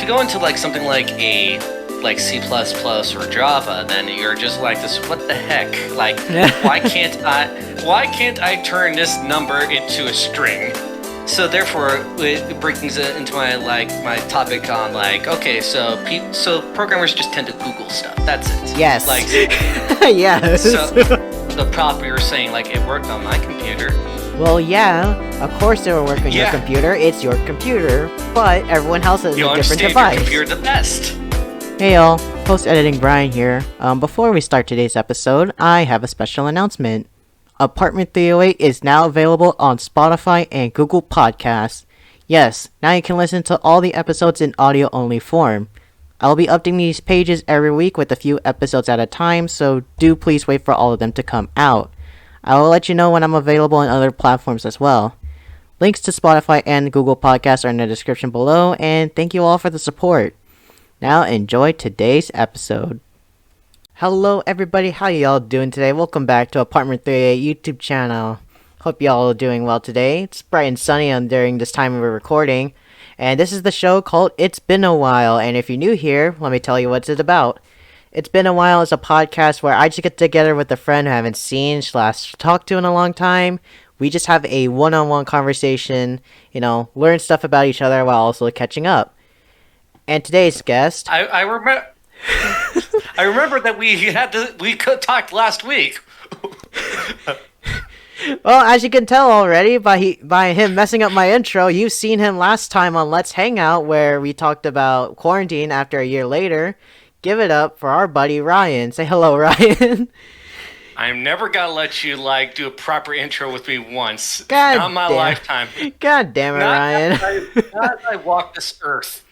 go into like something like C++ or Java, then you're just like this. What the heck? Like, why can't I turn this number into a string? So therefore, it brings it into my topic on okay, so programmers just tend to Google stuff. That's it. Yes. Like, yes. So the prop we were saying, like, it worked on my computer. Well, yeah, of course it will work on your computer. It's your computer, but everyone else has a different device. Your computer the best. Hey y'all, post-editing Brian here. Before we start today's episode, I have a special announcement. Apartment 308 is now available on Spotify and Google Podcasts. Yes, now you can listen to all the episodes in audio-only form. I'll be updating these pages every week with a few episodes at a time, so do please wait for all of them to come out. I will let you know when I'm available on other platforms as well. Links to Spotify and Google Podcasts are in the description below, and thank you all for the support. Now enjoy today's episode. Hello everybody, how y'all doing today? Welcome back to Apartment 308 YouTube channel. Hope y'all are doing well today. It's bright and sunny during this time of recording. And this is the show called It's Been a While. And if you're new here, let me tell you what it's about. It's Been a While is a podcast where I just get together with a friend who I haven't seen / talked to in a long time. We just have a one-on-one conversation, learn stuff about each other while also catching up. And today's guest... I remember... I remember that we could talk last week. Well, as you can tell already by him messing up my intro, you've seen him last time on Let's Hang Out, where we talked about quarantine after a year later. Give it up for our buddy Ryan. Say hello, Ryan. I'm never gonna let you do a proper intro with me once. Not in my lifetime. God damn it, Ryan. Not as I walk this earth.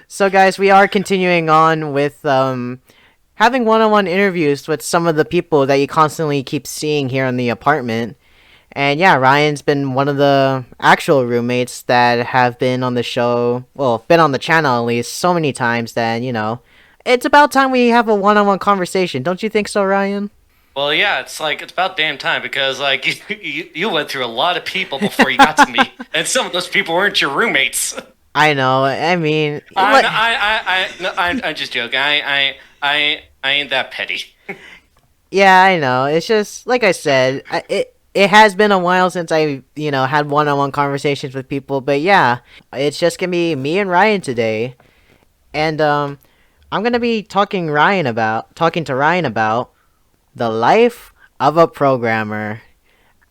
So guys, we are continuing on with having one-on-one interviews with some of the people that you constantly keep seeing here in the apartment. And yeah, Ryan's been one of the actual roommates that have been on the show, well, been on the channel at least so many times that, it's about time we have a one-on-one conversation. Don't you think so, Ryan? Well, yeah, it's about damn time because you went through a lot of people before you got to me, and some of those people weren't your roommates. I know. I mean, I'm just joking. I ain't that petty. Yeah, I know. It's just like I said. It has been a while since I had one-on-one conversations with people. But yeah, it's just gonna be me and Ryan today, and I'm gonna be talking to Ryan about the life of a programmer.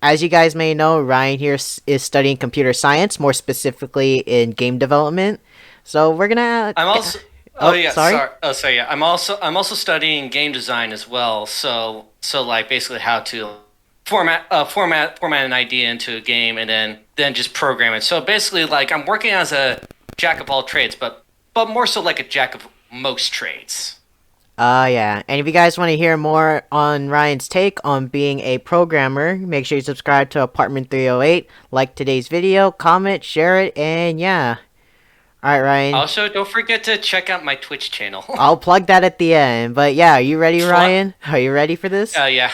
As you guys may know, Ryan here is studying computer science, more specifically in game development. So we're gonna. I'm also. Sorry. I'm also studying game design as well. So basically how to format an idea into a game and then just program it. So basically I'm working as a jack of all trades, but more so like a jack of most trades. Yeah. And if you guys want to hear more on Ryan's take on being a programmer, make sure you subscribe to Apartment 308, like today's video, comment, share it, and yeah. Alright, Ryan. Also, don't forget to check out my Twitch channel. I'll plug that at the end. But yeah, are you ready, Ryan? Are you ready for this? Yeah.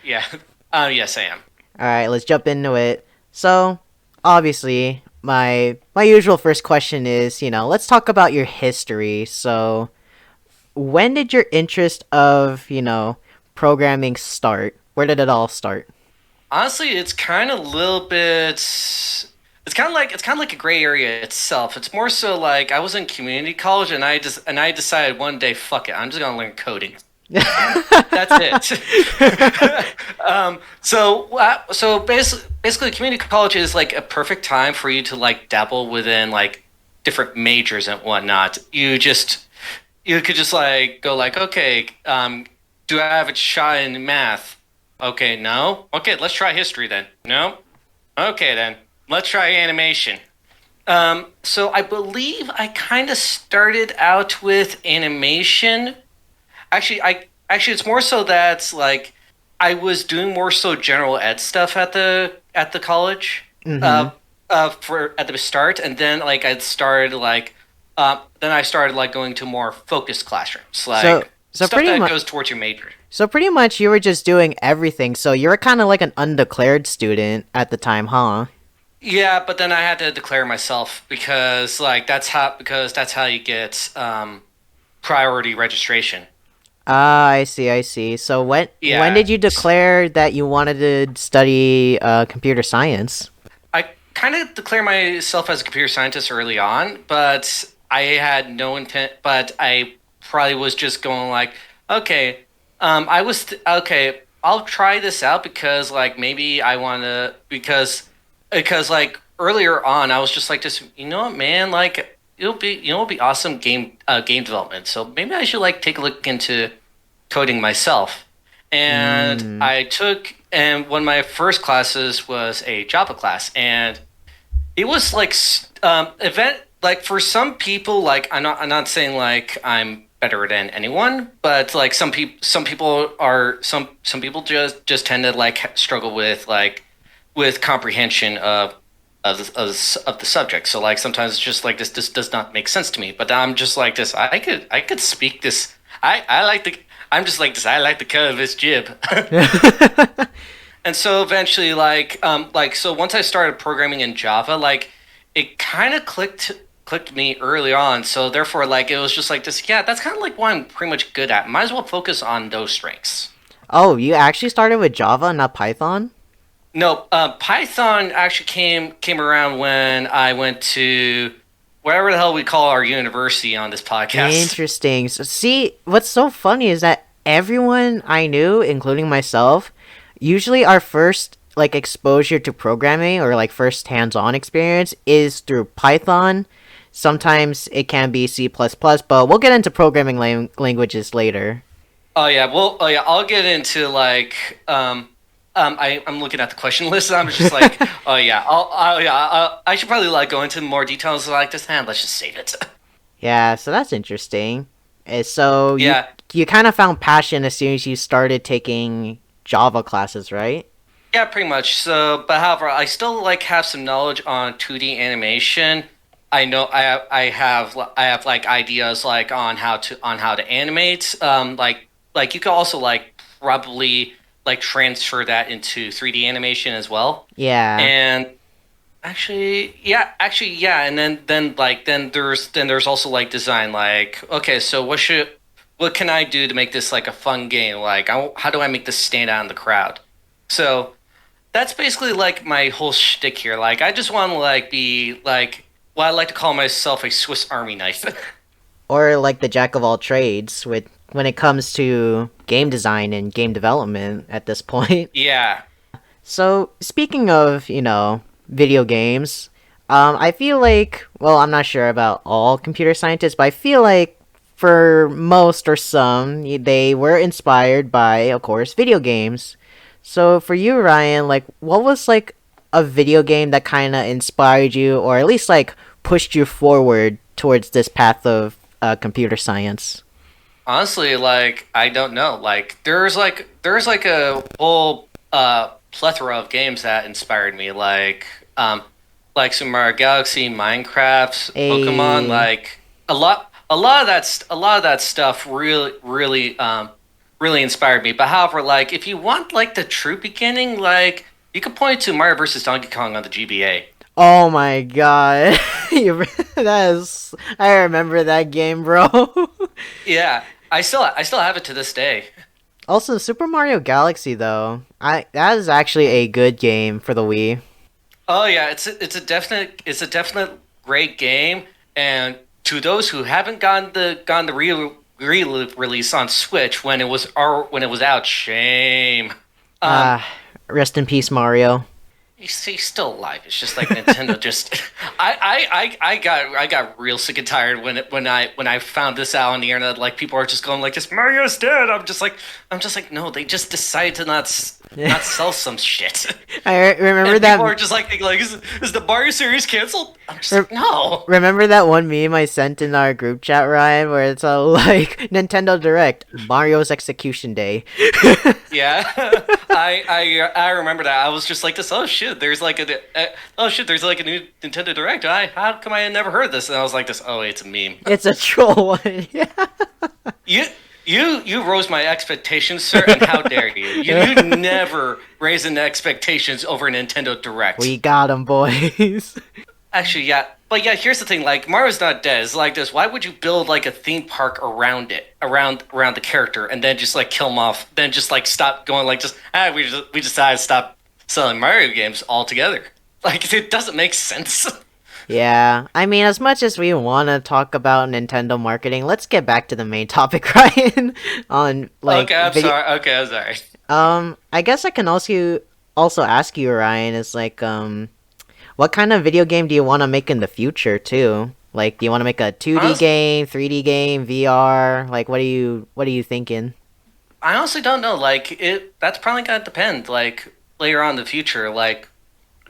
Yes, I am. Alright, let's jump into it. So, obviously, my usual first question is, let's talk about your history. So, when did your interest of, programming start? Where did it all start? Honestly, it's kind of a little bit. It's kind of like a gray area itself. It's more so I was in community college and I decided one day, fuck it, I'm just gonna learn coding. That's it. So basically, community college is a perfect time for you to dabble within different majors and whatnot. You could just go okay, do I have a shot in math? Okay, no. Okay, let's try history then. No. Okay then, let's try animation. So I believe I kind of started out with animation. Actually, it's more so that I was doing more so general ed stuff at the college. Mm-hmm. At the start, and then I started going to more focused classrooms, so stuff pretty that goes towards your major. So pretty much you were just doing everything. So you were kind of like an undeclared student at the time, huh? Yeah, but then I had to declare myself because that's how you get priority registration. Ah, I see, I see. So when Yeah, did you declare that you wanted to study computer science? I kind of declare myself as a computer scientist early on, but I had no intent. But I probably was just going like, okay, okay. I'll try this out because like maybe I want to because like earlier on I was just like this. You know what, man? Like it'll be awesome game development. So maybe I should like take a look into coding myself. And Mm. and one of my first classes was a Java class, and it was like event like for some people like I'm not saying like I'm better than anyone, but like some people just tend to like struggle with with comprehension of the subject. So like sometimes it's just like this does not make sense to me. But I'm just like this. I could speak this. I like the. I'm just like this. I like the cut of this jib. And so eventually, so once I started programming in Java, like it kind of clicked me early on. So therefore, like it was just like this. Yeah, that's kind of like what I'm pretty much good at. Might as well focus on those strengths. Oh, you actually started with Java, not Python? No, Python actually came around when I went to whatever the hell we call our university on this podcast. Interesting. So, see, what's so funny is that everyone I knew, including myself, usually our first like exposure to programming or like first hands-on experience is through Python. Sometimes it can be C++, but we'll get into programming languages later. Oh yeah, I'll get into I'm looking at the question list. And I'm just like, I should probably like go into more details like this. And let's just save it. Yeah, so that's interesting. So Yeah, you kind of found passion as soon as you started taking Java classes, right? yeah, pretty much. So, but however, I still like have some knowledge on 2D animation. I have like ideas like on how to animate. Like you could also like probably like transfer that into 3D animation as well. Yeah. And actually, yeah, and then there's also like design. Like, okay, so what can I do to make this like a fun game? Like, how do I make this stand out in the crowd? So that's basically like my whole shtick here. Like, I just want to like be like what I like to call myself a Swiss Army knife. Or like the jack of all trades with when it comes to game design and game development at this point. Yeah, So, speaking of, video games, I feel like, well, I'm not sure about all computer scientists, but I feel like for most or some, they were inspired by, of course, video games. So, for you, Ryan, like, what was like a video game that kind of inspired you, or at least like pushed you forward towards this path of computer science? honestly, like I don't know. Like there's like a whole plethora of games that inspired me. Like Super Mario Galaxy, Minecraft, Pokemon. A Like a lot of that stuff really inspired me. But however, like if you want like the true beginning, like you could point to Mario versus Donkey Kong on the GBA. Oh my god. That is I remember that game, bro. Yeah, I still have it to this day. Also, Super Mario Galaxy though. I that is actually a good game for the Wii. Oh yeah, it's a definite great game. And to those who haven't gotten the re release on Switch when it was out, shame. Um, Ah, rest in peace, Mario. he's still alive. It's just like Nintendo just I got real sick and tired when I found this out on the internet. Like people are just going like this Mario's dead. I'm just like no, they just decided to not sell some shit. Remember And people are that. just like is the Mario series canceled? I'm just like no. Remember that one meme I sent in our group chat, Ryan, where it's all like Nintendo Direct, Mario's Execution Day. Yeah, I remember that. I was just like this. Oh shit! Oh shit! There's like a new Nintendo Direct. How come I had never heard this? And I was like this. Oh, it's a meme. It's a troll one. Yeah. You You rose my expectations, sir, and how dare you? You never raise an expectations over Nintendo Direct. We got him, boys. Actually, yeah. But yeah, here's the thing, like Mario's not dead. It's like this. Why would you build like a theme park around it, around the character, and then just like kill him off, then just like stop going like just we decided to stop selling Mario games altogether. Like it doesn't make sense. Yeah, I mean, as much as we want to talk about Nintendo marketing, let's get back to the main topic, Ryan. On like Okay, I'm video. sorry. Okay, I'm sorry. I guess I can also ask you, Ryan, is like, what kind of video game do you want to make in the future too? Like, do you want to make a 2D Honestly, game, 3D game, VR? Like, what are you thinking? I honestly don't know. Like it, that's probably gonna depend. Like later on in the future. Like,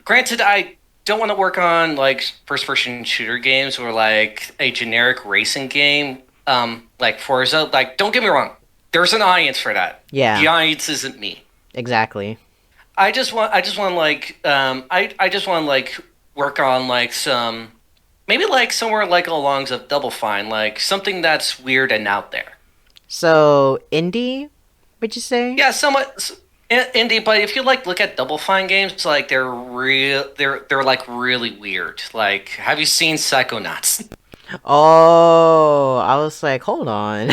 granted, I don't want to work on like first-person shooter games or like a generic racing game, like Forza. Like, don't get me wrong. There's an audience for that. Yeah, The audience isn't me. exactly. I just want like, I just want like work on like some, maybe like somewhere like along of Double Fine, like something that's weird and out there. So, indie, would you say? Yeah, somewhat indie, but if you like look at Double Fine games, like they're like really weird. Like, have you seen Psychonauts? Oh, I was like, hold on.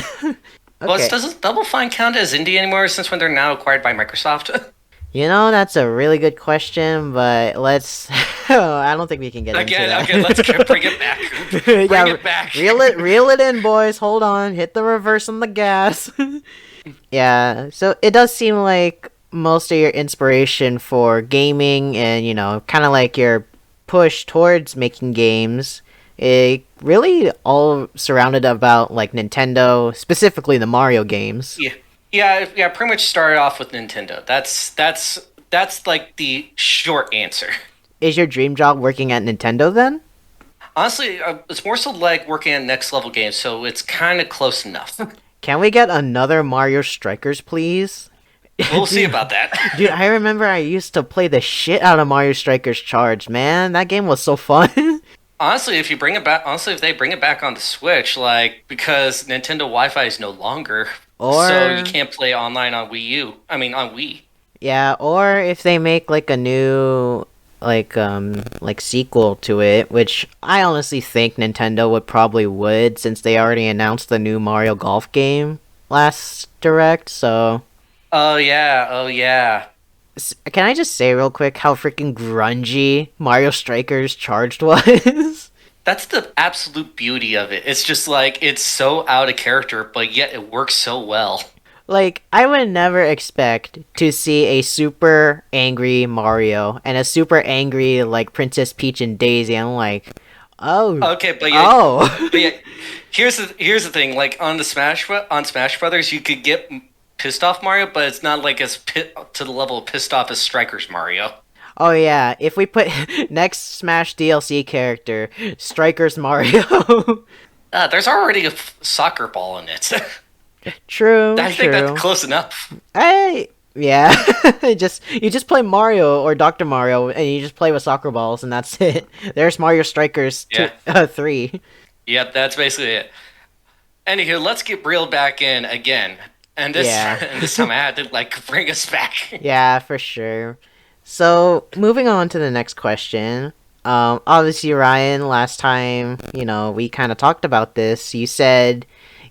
Well, Okay. doesn't Double Fine count as indie anymore since when they're now acquired by Microsoft? You know, that's a really good question, but let's. I don't think we can get into Again, that. okay, bring it back. Bring Yeah, it back. reel it in, boys. Hold on, hit the reverse on the gas. Yeah, so it does seem like most of your inspiration for gaming and kind of like your push towards making games, it really all surrounded about like Nintendo, specifically the Mario games. Yeah, yeah. Pretty much started off with Nintendo. That's like the short answer. Is your dream job working at Nintendo then? Honestly, it's more so like working at next level games, so it's kind of close enough. Can we get another Mario Strikers, please? We'll see dude, about that. dude, I remember I used to play the shit out of Mario Strikers Charge, man. That game was so fun. Honestly, if you bring it back, honestly, if they bring it back on the Switch, like because Nintendo Wi-Fi is no longer, so you Or, can't play online on Wii U. I mean, on Wii. yeah, or if they make like a new like sequel to it, which I honestly think Nintendo would since they already announced the new Mario Golf game last direct, so Oh yeah, oh yeah. can I just say real quick how freaking grungy Mario Strikers Charged was? That's the absolute beauty of it. It's just like it's so out of character, but yet it works so well. Like, I would never expect to see a super angry Mario and a super angry, like, Princess Peach and Daisy. I'm like, oh, Okay, oh. but yeah. Here's the thing. Like on the on Smash Brothers, you could get pissed off Mario, but it's not like as to the level of pissed off as Strikers Mario. Oh, yeah, if we put next Smash DLC character, Strikers Mario. There's already a soccer ball in it. True, I think that's true. close enough. Yeah, you just play Mario or Dr. Mario, and you just play with soccer balls, and that's it. There's Mario Strikers Yeah. 3. Yep, that's basically it. Anywho, let's get reeled back in again. And this Yeah. and this time I had to like bring us back. Yeah, for sure. So, moving on to the next question. Obviously, Ryan, last time, we kind of talked about this. You said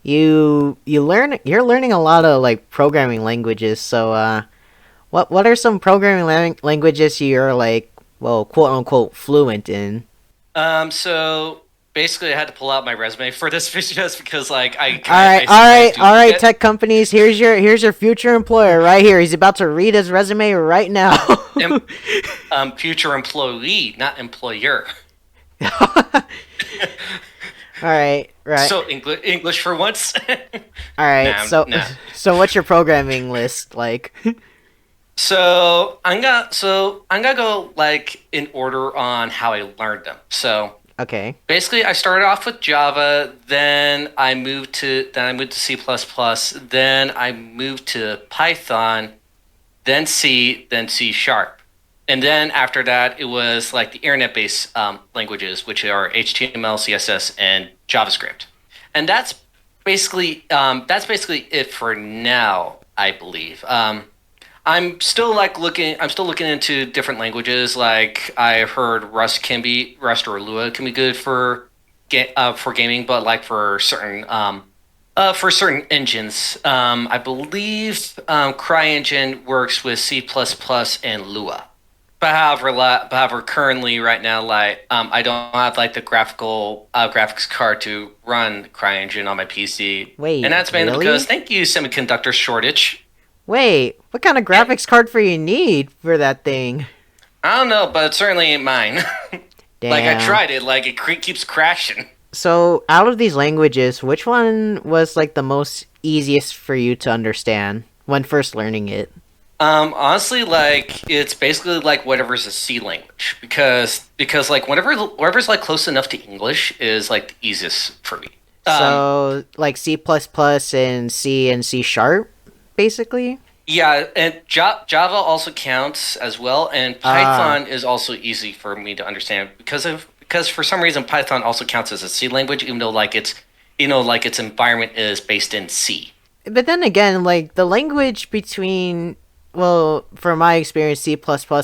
you're learning a lot of like programming languages. So, what are some programming languages you're like, well, quote unquote, fluent in? So basically I had to pull out my resume for this video just because like I All do right, forget. tech companies. Here's your future employer right here. He's about to read his resume right now. Em- Future employee, not employer. All right. So English for once. All right. Nah, So, nah. so what's your programming list like? I'm gonna go like in order on how I learned them. So Okay. basically, I started off with Java, then I moved to C++, then I moved to Python, then C, then C sharp. And then after that, it was like the internet-based languages, which are HTML, CSS, and JavaScript. And that's that's basically it for now, I believe. I'm still looking into different languages. Like I heard Rust or Lua can be good for gaming, but like for certain engines, I believe CryEngine works with C++ and Lua. But however, currently right now, like I don't have like the graphics card to run CryEngine on my PC, and Wait, that's mainly because really? thank you semiconductor shortage. Wait, what kind of And graphics card for you need for that thing? I don't know, but it certainly ain't mine. Like I Damn. tried it, like keeps crashing. So, out of these languages, which one was like the most easiest for you to understand when first learning it? Honestly, like it's basically like whatever's a C language because like whatever's like close enough to English is like the easiest for me. Um, So, like C++ and C sharp, basically? yeah, and Java also counts as well, and Ah, Python is also easy for me to understand because for some reason Python also counts as a C language, even though like its environment is based in C. but then again, like the language between, well, from my experience, C++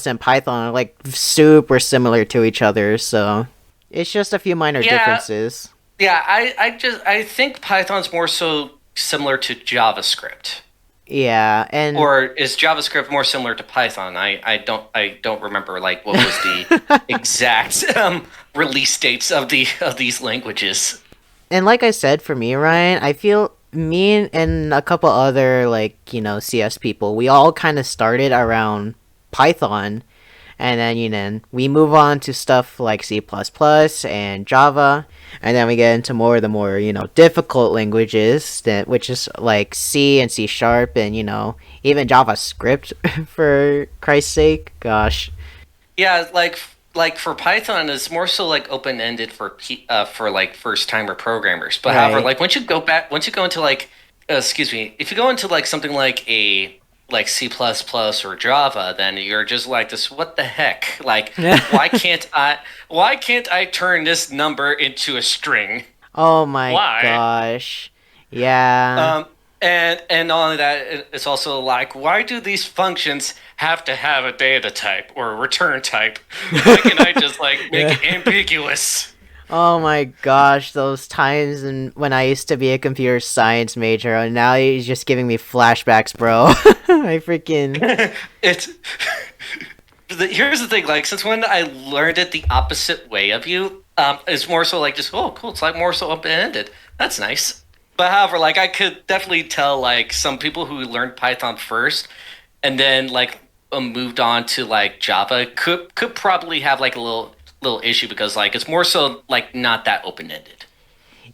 and Python are like super similar to each other, so it's just a few minor Yeah, differences. yeah. I think Python's more so similar to JavaScript. Yeah, and Or is JavaScript more similar to Python? I don't remember like what was the exact release dates of these languages. and like I said, for me, Ryan, I feel me and a couple other CS people, we all kind of started around Python, and then we move on to stuff like C++ and Java, and then we get into more of the more difficult languages that which is like C and C sharp and even JavaScript for Christ's sake. Gosh. Yeah, like for Python, it's more so like open ended for like first timer programmers. But however, Right. like once you go into like excuse me, if you go into like something like a like C++ or Java, then you're just like this. What the heck? Like, why can't I turn this number into a string? Oh my Why? gosh. Yeah. Um, and not only that, it's also like, why do these functions have to have a data type or a return type? Why can I just like make Yeah. it ambiguous? Oh my gosh, those times and when I used to be a computer science major, and now he's just giving me flashbacks, bro. I freaking It's here's the thing, like since when I learned it the opposite way of you, it's more so like just oh cool, it's like more so open ended. That's nice. But however, like I could definitely tell like some people who learned Python first and then like moved on to like Java could probably have like a little issue because like it's more so like not that open ended.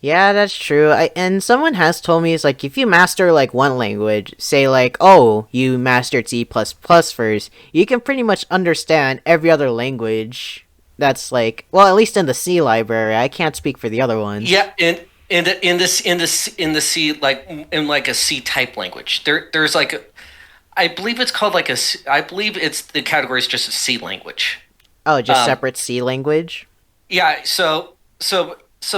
Yeah, that's true. And someone has told me it's like if you master like one language, say like, oh, you mastered C++ first, you can pretty much understand every other language that's like, well, at least in the C library. I can't speak for the other ones. Yeah, and in the C like in like a C type language. There's like I believe it's called like I believe it's the category is just a C language. Oh, just Um, separate C language? yeah, so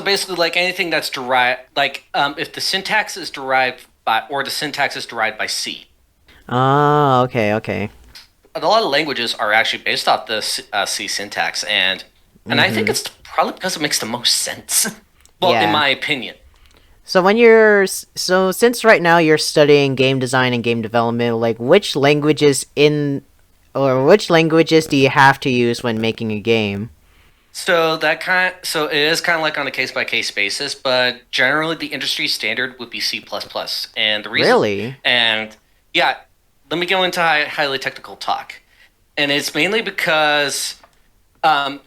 basically like anything that's derived like if the syntax is derived by or the syntax is derived by C. Oh, okay, okay. A lot of languages are actually based off the C syntax and I think Mm-hmm. it's probably because it makes the most sense. Well, in Yeah. my opinion. So so since right now you're studying game design and game development, like which languages do you have to use when making a game? So it is kind of like on a case by case basis, but generally the industry standard would be C++. plus plus. And the reason Really? and yeah, let me go into highly technical talk. And it's mainly because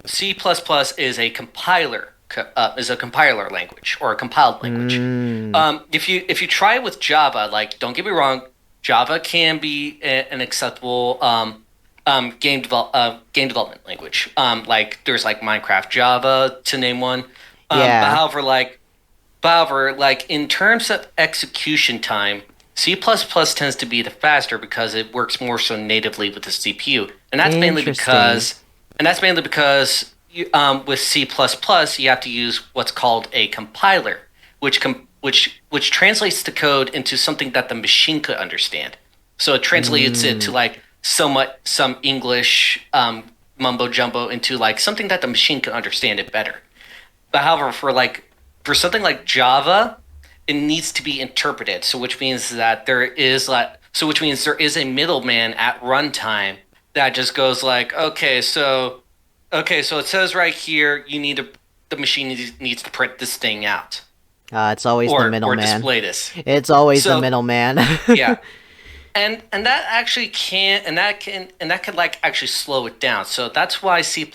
C++ plus plus is a compiler language or a compiled language. Mm. If you try with Java, like don't get me wrong, Java can be an acceptable game development language. Like there's like Minecraft Java to name one. Yeah. However, like in terms of execution time, C++ plus plus tends to be the faster because it works more so natively with the CPU, Interesting. and that's mainly because with C++ plus plus you have to use what's called a compiler, which translates the code into something that the machine could understand. So it translates it to Mm. like somewhat some English mumbo jumbo into like something that the machine could understand it better. But however, for something like Java, it needs to be interpreted. So which means that there is like so which means there is a middleman at runtime that just goes like, okay, so it says right here the machine needs to print this thing out It's always the or middleman. display this. It's always the So middleman. yeah, and that actually and that could like actually slow it down. So that's why C++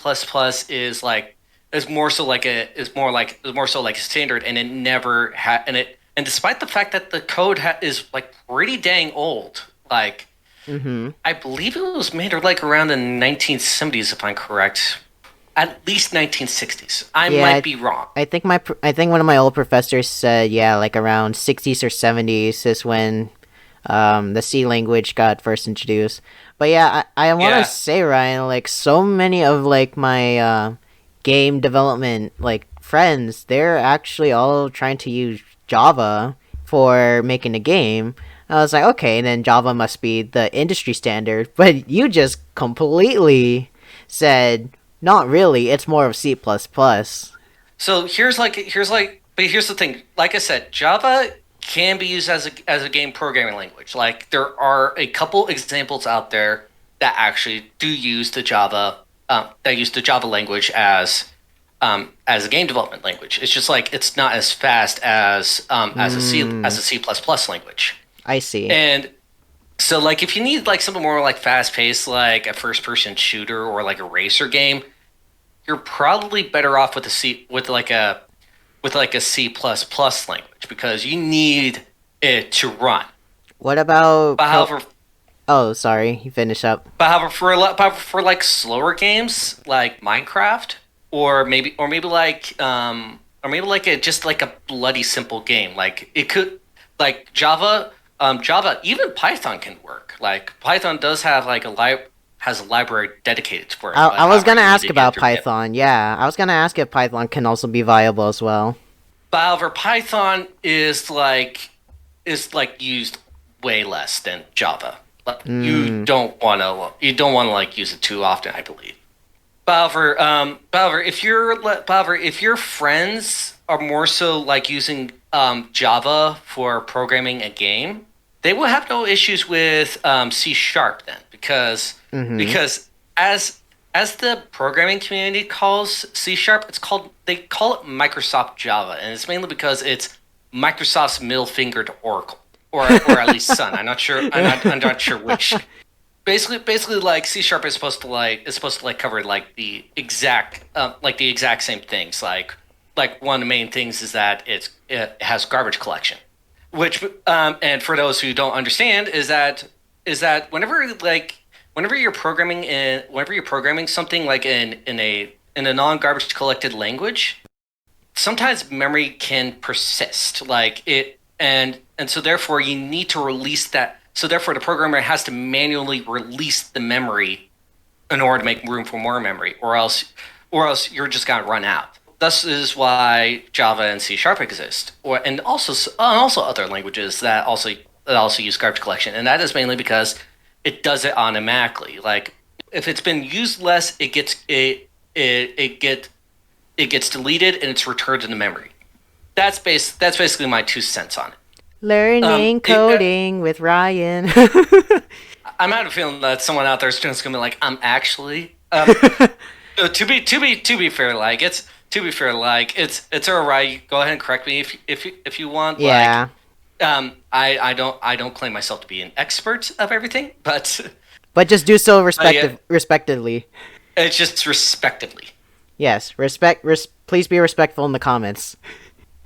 is more so like a is more so like a standard, and it never had and despite the fact that the code is like pretty dang old, like hmm I believe it was made like around the 1970s if I'm correct, at least 1960s. I Yeah, might be wrong. I think one of my old professors said, yeah, like around 60s or 70s is when the C language got first introduced. But yeah, I want to Yeah. say, Ryan, like so many of like my game development like friends, they're actually all trying to use Java for making a game. I was like, okay, then Java must be the industry standard. But you just completely said, not really. It's more of C++. plus plus. So but here's the thing. Like I said, Java can be used as a game programming language. Like there are a couple examples out there that actually do use the Java language as a game development language. It's just like it's not as fast as a C plus plus language. I see. And so like if you need like something more like fast paced, like a first person shooter or like a racer game, you're probably better off with a C with like a C plus plus language because you need it to run. What about But however, Oh, sorry. You finish up. but for like slower games like Minecraft or maybe like a just like a bloody simple game like it could like Java, even Python can work. Like Python does have like has a library dedicated for it. But I was however, gonna you need ask to get about through it. Python. Yeah, I was gonna ask if Python can also be viable as well. But however, Python is like used way less than Java. Like, Hmm. you don't want to like use it too often, I believe. However, if your friends are more so like using Java for programming a game, they will have no issues with C sharp then, Mm-hmm. because as the programming community calls C sharp, they call it Microsoft Java, and it's mainly because it's Microsoft's middle finger to Oracle, or at least Sun. I'm not sure which. Basically, like C sharp is supposed to like cover like the exact same things. Like one of the main things is that it has garbage collection, which and for those who don't understand is that whenever you're programming something like in a non garbage collected language, sometimes memory can persist like it and so therefore you need to release that so therefore the programmer has to manually release the memory in order to make room for more memory or else you're just going to run out. Thus is why Java and C sharp exist, or and also other languages that also use garbage collection, and that is mainly because it does it automatically. Like if it's been used less, it gets deleted and it's returned to the memory. That's basically my 2 cents on it. Learning It, coding with Ryan. I'm out of feeling that someone out there is just gonna be like, I'm actually. To be fair, like it's alright. Go ahead and correct me if you want. Like, Yeah, I don't claim myself to be an expert of everything, but but just do so yeah, respectively. it's just respectively. Yes, please be respectful in the comments.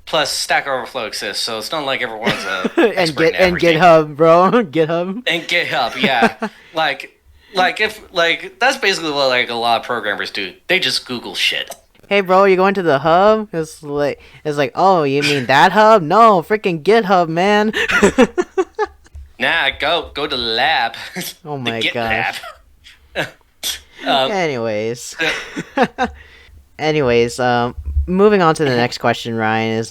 Plus, Stack Overflow exists, so it's not like everyone's an and expert in and everything. GitHub, bro. GitHub. And GitHub, yeah. Like that's basically what like a lot of programmers do. They just Google shit. Hey, bro, you going to the hub? It's like, oh, you mean that hub? No, freaking GitHub, man. Nah, go to the lab, Oh the my Git lab. gosh. Um, Anyways, uh, anyways, moving on to the next question, Ryan is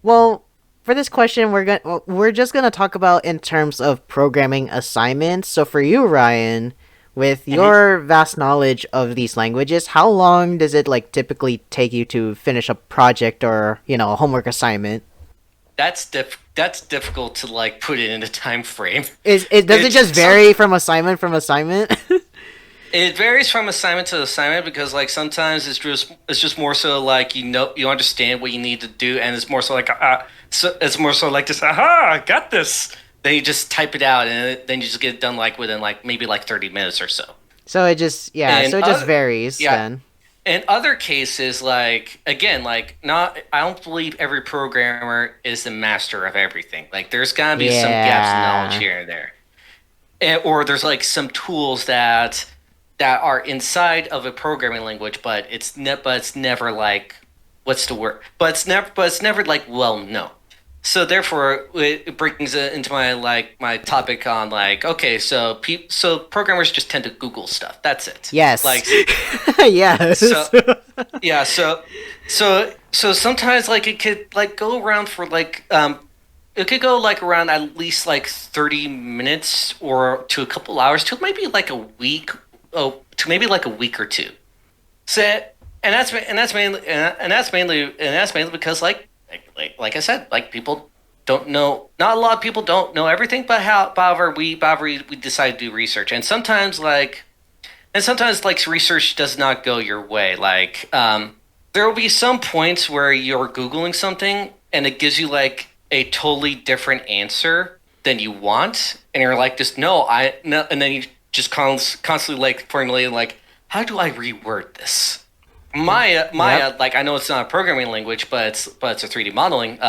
well, for this question, we're just gonna talk about in terms of programming assignments. So for you, Ryan, with Mhm. your vast knowledge of these languages, how long does it like typically take you to finish a project or a homework assignment? That's difficult to like put it in a time frame. Is it does it It's just some vary from assignment? It varies from assignment to assignment because like sometimes it's just more so like you understand what you need to do and it's more so like so it's more so like just aha I got this. Then you just type it out and then you just get it done like within like maybe like 30 minutes or so. So it just And so it just other varies yeah, then. in other cases like again like not I don't believe every programmer is the master of everything. Like there's gotta be some gaps in knowledge Yeah. here and there. Or there's like some tools that are inside of a programming language, but it's never like what's the word? But it's never like well known. So therefore, it brings it into my like my topic on like okay, so programmers just tend to Google stuff. That's it. Yes. Like Yes. so yeah so sometimes like it could like go around for like it could go like around at least like 30 minutes or to a couple hours to maybe like a week, oh, to maybe like a week or two. So, and that's mainly because like I said, like people don't know. Not a lot of people don't know everything, but however we decide to do research, and sometimes like research does not go your way. Like there will be some points where you're googling something and it gives you like a totally different answer than you want, and you're like, just no, I no, and then you just constantly like formulating like, how do I reword this? Yep. Maya, like I know it's not a programming language, but it's a 3D modeling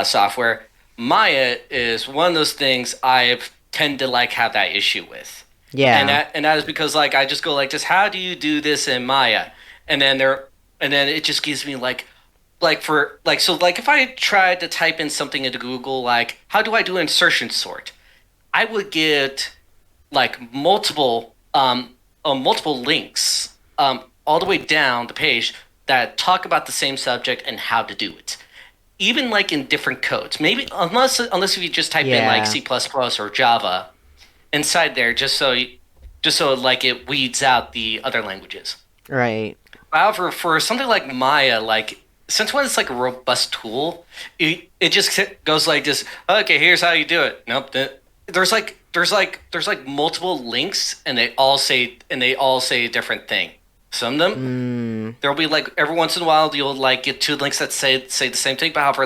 software. Maya is one of those things I tend to like have that issue with, and Yeah. that is because like I just go like, just how do you do this in Maya? And then there, and then it just gives me like for like so like if I tried to type in something into Google like how do I do insertion sort, I would get like multiple links all the way down the page that talk about the same subject and how to do it. Even like in different codes. Maybe unless if you just type in like Yeah. C++ or Java inside there just so like it weeds out the other languages. Right. However, for something like Maya, like since when it's like a robust tool, it just goes like this. Okay, here's how you do it. Nope. There's like multiple links, and they all say a different thing. Some of them Mm. there'll be like every once in a while you'll like get two links that say the same thing, but however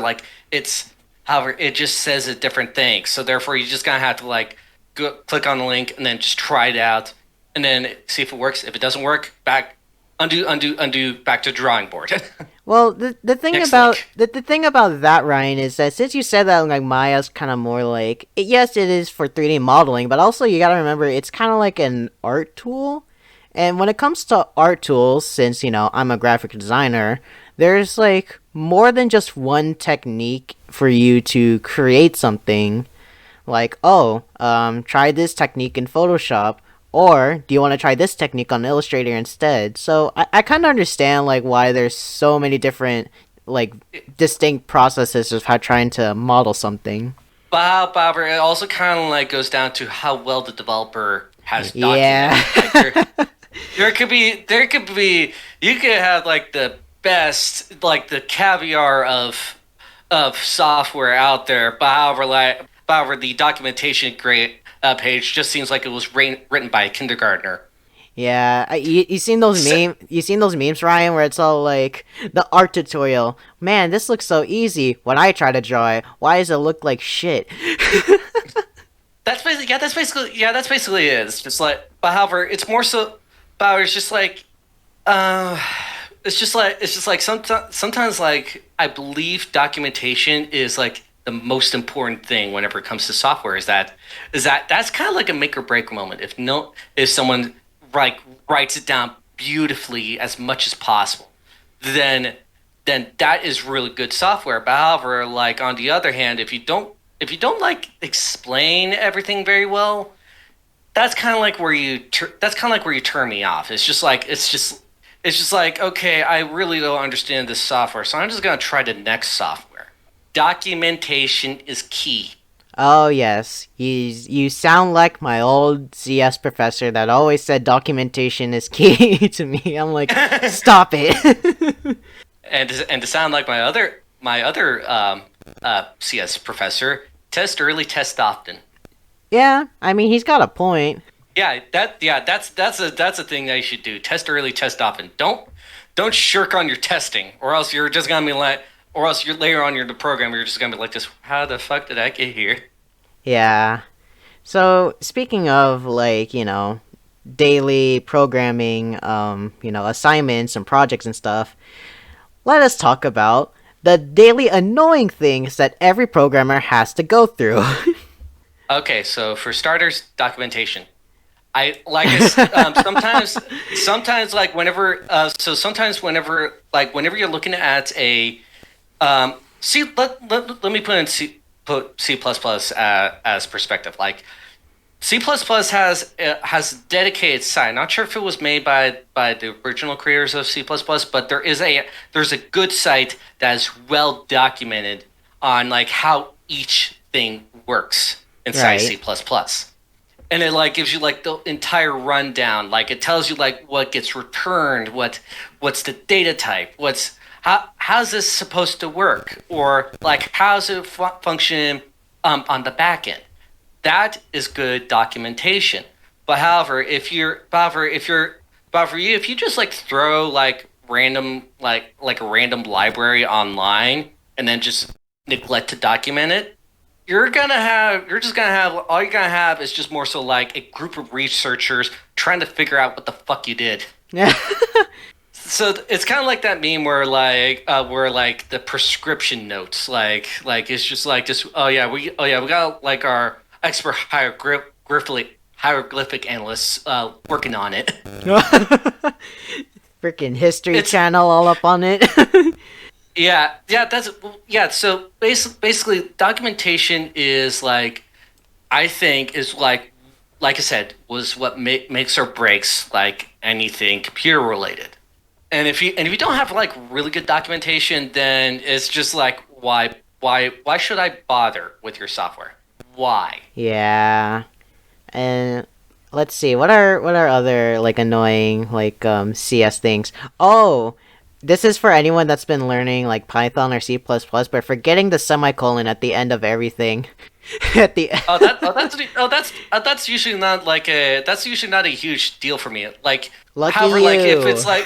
it just says a different thing. So therefore, you just gotta have to like click on the link and then just try it out, and then see if it works. If it doesn't work, back undo, back to drawing board. Well, the thing Next about link. the thing about that, Ryan, is that since you said that like Maya's kind of more like yes, it is for 3D modeling, but also you got to remember it's kind of like an art tool. And when it comes to art tools, since I'm a graphic designer, there's like more than just one technique for you to create something. Like, oh, try this technique in Photoshop, or do you want to try this technique on Illustrator instead? So I kind of understand like why there's so many different like distinct processes of how trying to model something. Bobber, it also kind of like goes down to how well the developer has Yeah. documented. Like there could be you could have like the best like the caviar of software out there, but however the documentation great page just seems like it was written by a kindergartner. Yeah, you seen those So, memes, Ryan, where it's all like the art tutorial. Man, this looks so easy. When I try to draw it, why does it look like shit? that's basically it. It's just like, but however, it's more so. But it's just like, uh, it's just like sometimes like I believe documentation is like the most important thing whenever it comes to software. That's kind of like a make or break moment. If someone like writes it down beautifully as much as possible, then that is really good software. But however, like on the other hand, if you don't like explain everything very well, that's kind of like where you turn me off. It's just like okay, I really don't understand this software, so I'm just gonna try the next software documentation is key. Oh yes, you sound like my old CS professor that always said documentation is key to me. I'm like, stop it. And to sound like my other CS professor, test early, test often. Yeah, I mean he's got a point. That's a thing that you should do. Test early, test often. Don't shirk on your testing, or else you're just gonna be like, or else you're later on in the program you're just gonna be like this. How the fuck did I get here? Yeah. So speaking of like daily programming, assignments and projects and stuff, let us talk about the daily annoying things that every programmer has to go through. Okay, so for starters, documentation. Sometimes like whenever you're looking at a let me put C plus plus as perspective. Like C plus plus has dedicated site. Not sure if it was made by the original creators of C plus plus, but there's a good site that is well documented on like how each thing works inside Right. C plus plus. And it like gives you like the entire rundown. Like it tells you like what gets returned, what's the data type, how's this supposed to work, or like how's it function on the back end. That is good documentation. But if you just like throw like random like a random library online and then just neglect to document it, you're just gonna have all you're gonna have is just more so like a group of researchers trying to figure out what the fuck you did. Yeah. So it's kind of like that meme where like the prescription notes it's just like just we got like our expert hieroglyphic analysts working on it. Freaking History It's Channel all up on it. So basically, documentation is like I think is like I said was what makes or breaks like anything computer related. And if you don't have like really good documentation, then it's just like why should I bother with your software? Why? Yeah. And let's see, what are other like annoying like CS things? Oh, this is for anyone that's been learning like Python or C++, but forgetting the semicolon at the end of everything. At the That's usually not like a that's usually not a huge deal for me. Like, Lucky however, like if you. it's like,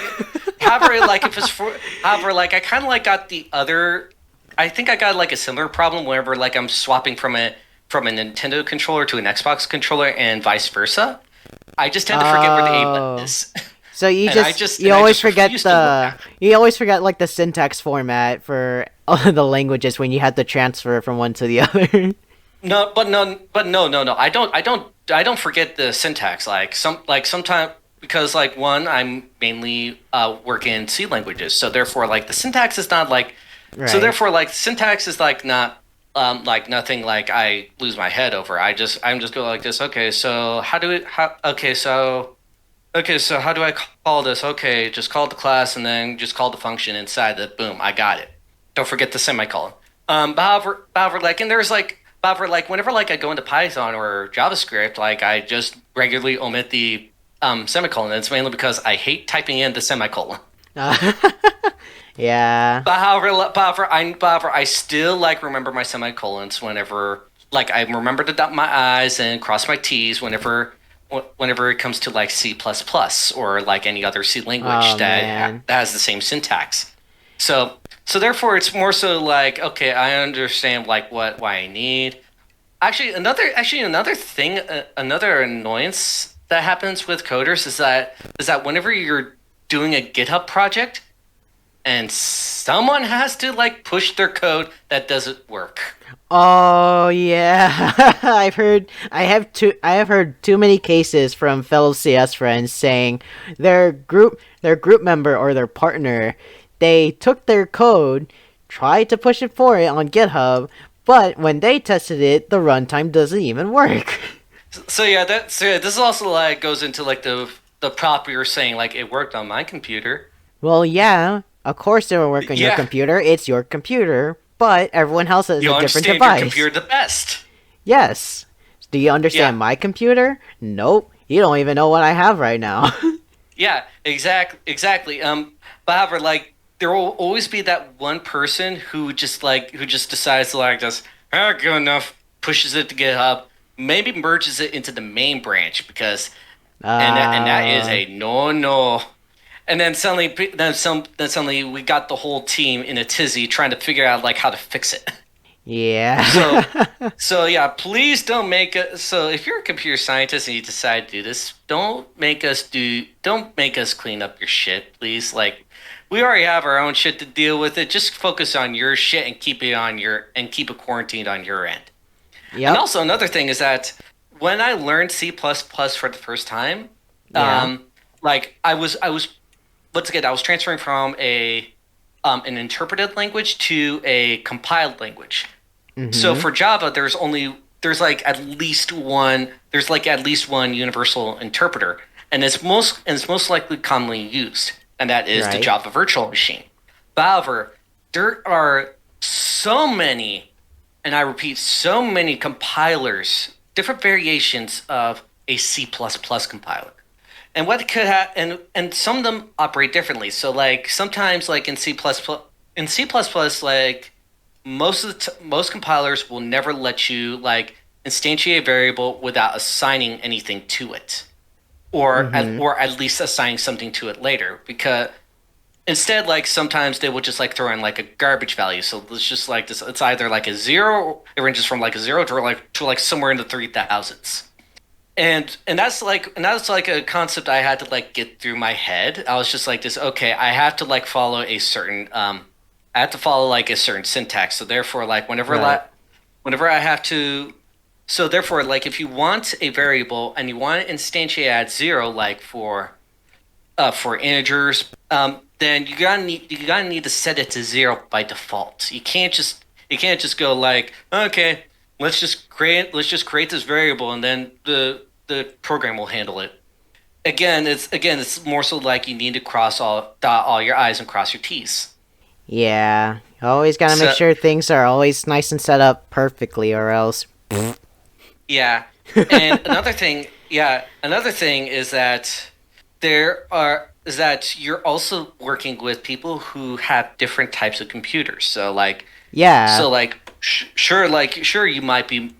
however, like if it's for, however, like I kind of like got the other. I think I got like a similar problem whenever like I'm swapping from a Nintendo controller to an Xbox controller and vice versa. I just tend to forget where the A button Oh. is, So you and I just just you and I always just forget refuse to look the at it. you always forget like the syntax format for all of the languages when you had to transfer from one to the other. No. I don't forget the syntax. Sometimes because like one, I'm mainly work in C languages, so therefore like the syntax is not like, so Right. therefore like syntax is like not like nothing like I lose my head over. I'm just go like this. Okay, so how do I call this? Okay, just call the class and then just call the function inside the boom. I got it. Don't forget the semicolon. Like, and there's like, however, like, whenever like I go into Python or JavaScript, like I just regularly omit the semicolon. It's mainly because I hate typing in the semicolon. Uh, yeah. I still like remember my semicolons whenever, like, I remember to dot my I's and cross my T's whenever it comes to like C++ or like any other C language Oh man. that has the same syntax. So therefore, it's more so like, okay, I understand like why I need. Another annoyance that happens with coders is that whenever you're doing a GitHub project and someone has to like push their code that doesn't work. Oh yeah. I have heard too many cases from fellow CS friends saying their group member or their partner, they took their code, tried to push it for it on GitHub, but when they tested it, the runtime doesn't even work. This also like goes into like the prop you're saying like it worked on my computer. Well, yeah, of course it will work on your Yeah, computer. It's your computer. but everyone else has You a different understand your device. computer the best. Yes. Do you Yeah, understand my computer? Nope. You don't even know what I have right now. yeah, exactly. But however, like there will always be that one person who just decides to like just good enough, pushes it to GitHub, maybe merges it into the main branch because and that is uh, a no. And then suddenly we got the whole team in a tizzy trying to figure out like how to fix it. So yeah. so yeah, please don't make it. So if you're a computer scientist and you decide to do this, don't make us clean up your shit, please. Like we already have our own shit to deal with it. Just focus on your shit and keep it quarantined on your end. And Yep. also another thing is that when I learned C++ for the first time, Yeah. like I was once again I was transferring from a an interpreted language to a compiled language. So Mm-hmm. for Java, there's like at least one universal interpreter, and it's most likely commonly used, and that is the Right. Java virtual machine. However, there are so many, and I repeat, so many compilers, different variations of a C++ compiler. And what could have and some of them operate differently. So like sometimes like in C++, like most compilers will never let you like instantiate a variable without assigning anything to it, Mm-hmm. or at least assigning something to it later. Because instead, like sometimes they will just like throw in like a garbage value. So it's just like this. It's either like a zero. It ranges from like a zero to like somewhere in the 3000s. And that's like a concept I had to like get through my head. I was just like this. Okay, I have to like follow a certain I have to follow like a certain syntax. So therefore, like Right. whenever I have to, so therefore, like if you want a variable and you want to instantiate at zero, like for integers, then you gotta need to set it to zero by default. You can't just go like okay, let's just create this variable and then the program will handle it. Again it's more so like you need to dot all your i's and cross your t's. Yeah. Always gotta make So sure things are always nice and set up perfectly, or else. yeah, and another thing is that you're also working with people who have different types of computers. Yeah. Sure you might be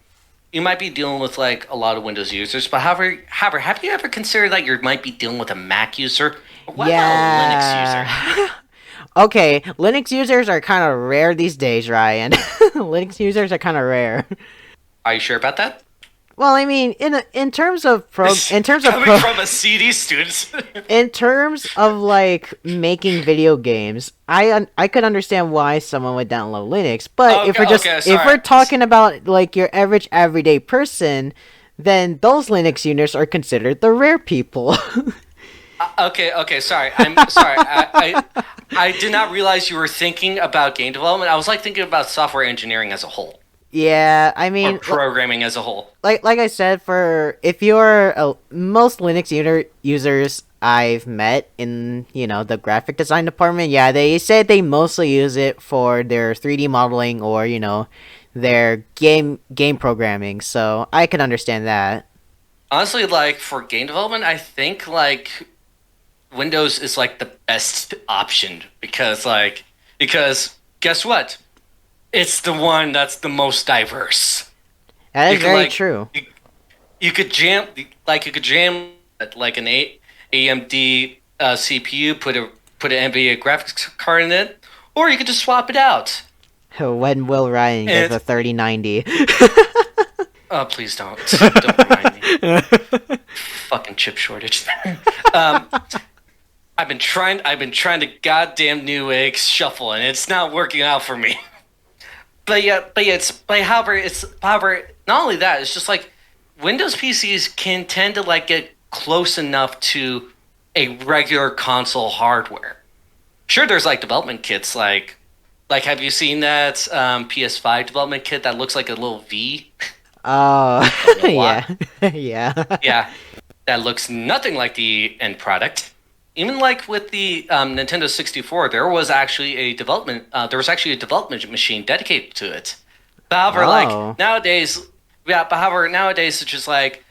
dealing with like a lot of Windows users, but however, have you ever considered that you might be dealing with a Mac user? Or what about a Linux user? Yeah. Okay, Linux users are kind of rare these days, Ryan. Linux users are kind of rare. Are you sure about that? Well, I mean, in terms of Coming from a CD student. in terms of like making video games, I could understand why someone would download Linux, but Okay, if we're sorry. talking about like your average everyday person, then those Linux users are considered the rare people. Okay, sorry. I'm sorry. I did not realize you were thinking about game development. I was like thinking about software engineering as a whole Yeah, I or mean, programming as a whole. like I said, for if you're most Linux users I've met in the graphic design department, yeah, they said they mostly use it for their 3D modeling or their game programming. So I can understand that. Honestly, like for game development, I think like Windows is like the best option because guess what? It's the one that's the most diverse. That You is could very like true. you could jam like an AMD CPU, put an NVIDIA graphics card in it, or you could just swap it out. When will Ryan get And the 3090? oh, please don't remind me. Fucking chip shortage. um, I've been trying to goddamn Newegg shuffle, and it's not working out for me. However, not only that, it's just like Windows PCs can tend to like get close enough to a regular console hardware. Sure, there's like development kits like have you seen that PS5 development kit that looks like a little V? Oh, Don't know why. yeah, yeah. Yeah, that looks nothing like the end product. even like with the Nintendo 64, there was actually a development machine dedicated to it. But however, like Oh, nowadays, yeah, but however nowadays it's just like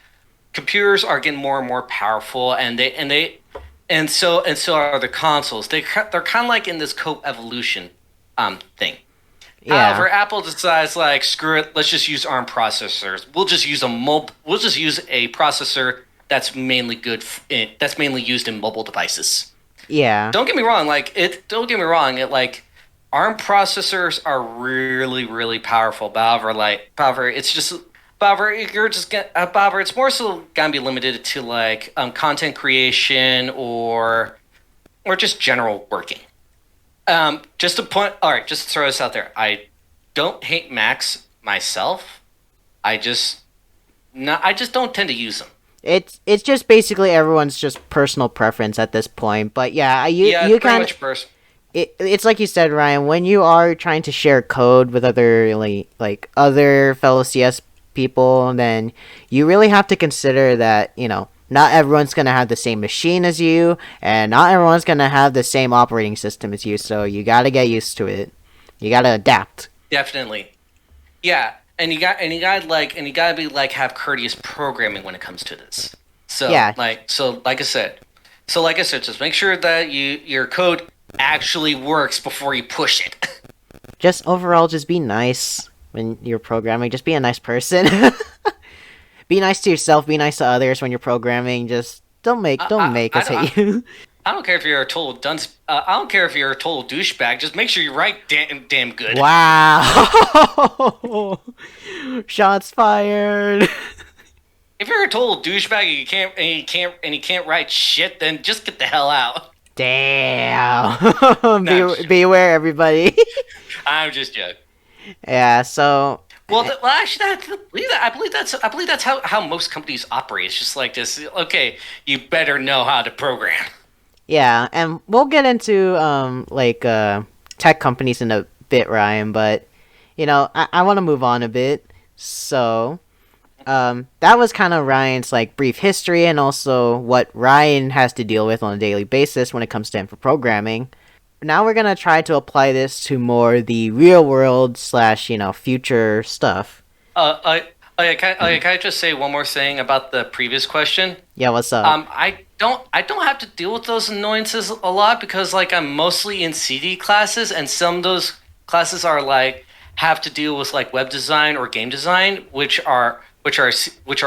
computers are getting more and more powerful, and so are the consoles. They're kind of like in this co-evolution thing. yeah. However, Apple decides like screw it, let's just use ARM processors. We'll just use a processor that's that's mainly used in mobile devices. Yeah. Don't get me wrong, don't get me wrong, it like ARM processors are really really powerful. However, however, it's more so gonna be limited to like content creation or just general working. Just to point. All right, just to throw this out there. I don't hate Macs myself. I just no. I just don't tend to use them. It's just basically everyone's just personal preference at this point. But yeah, Yeah, it's you pretty kind of much first. it's like you said, Ryan. When you are trying to share code with other like other fellow CS people, then you really have to consider that not everyone's gonna have the same machine as you, and not everyone's gonna have the same operating system as you. So you gotta get used to it. You gotta adapt. Definitely. Yeah, and you gotta be like have courteous programming when it comes to this. Yeah, So like I said, just make sure that your code actually works before you push it. just overall, just be nice when you're programming. Just be a nice person. Be nice to yourself. Be nice to others when you're programming. Just don't make us I hate you. I don't care if you're a total dunce. I don't care if you're a total douchebag. Just make sure you write damn good. Wow! Shots fired. If you're a total douchebag and you can't write shit, then just get the hell out. Damn. No, Beware, everybody. I'm just joking. Yeah. So Well, actually, I believe that's how most companies operate. It's just like this. Okay, you better know how to program. yeah, and we'll get into tech companies in a bit, Ryan. But I want to move on a bit. So that was kind of Ryan's like brief history and also what Ryan has to deal with on a daily basis when it comes to info programming. Now we're gonna try to apply this to more the real world slash future stuff. Can I just say one more thing about the previous question? Yeah, what's up? I don't have to deal with those annoyances a lot because like I'm mostly in CD classes, and some of those classes are like have to deal with like web design or game design, which are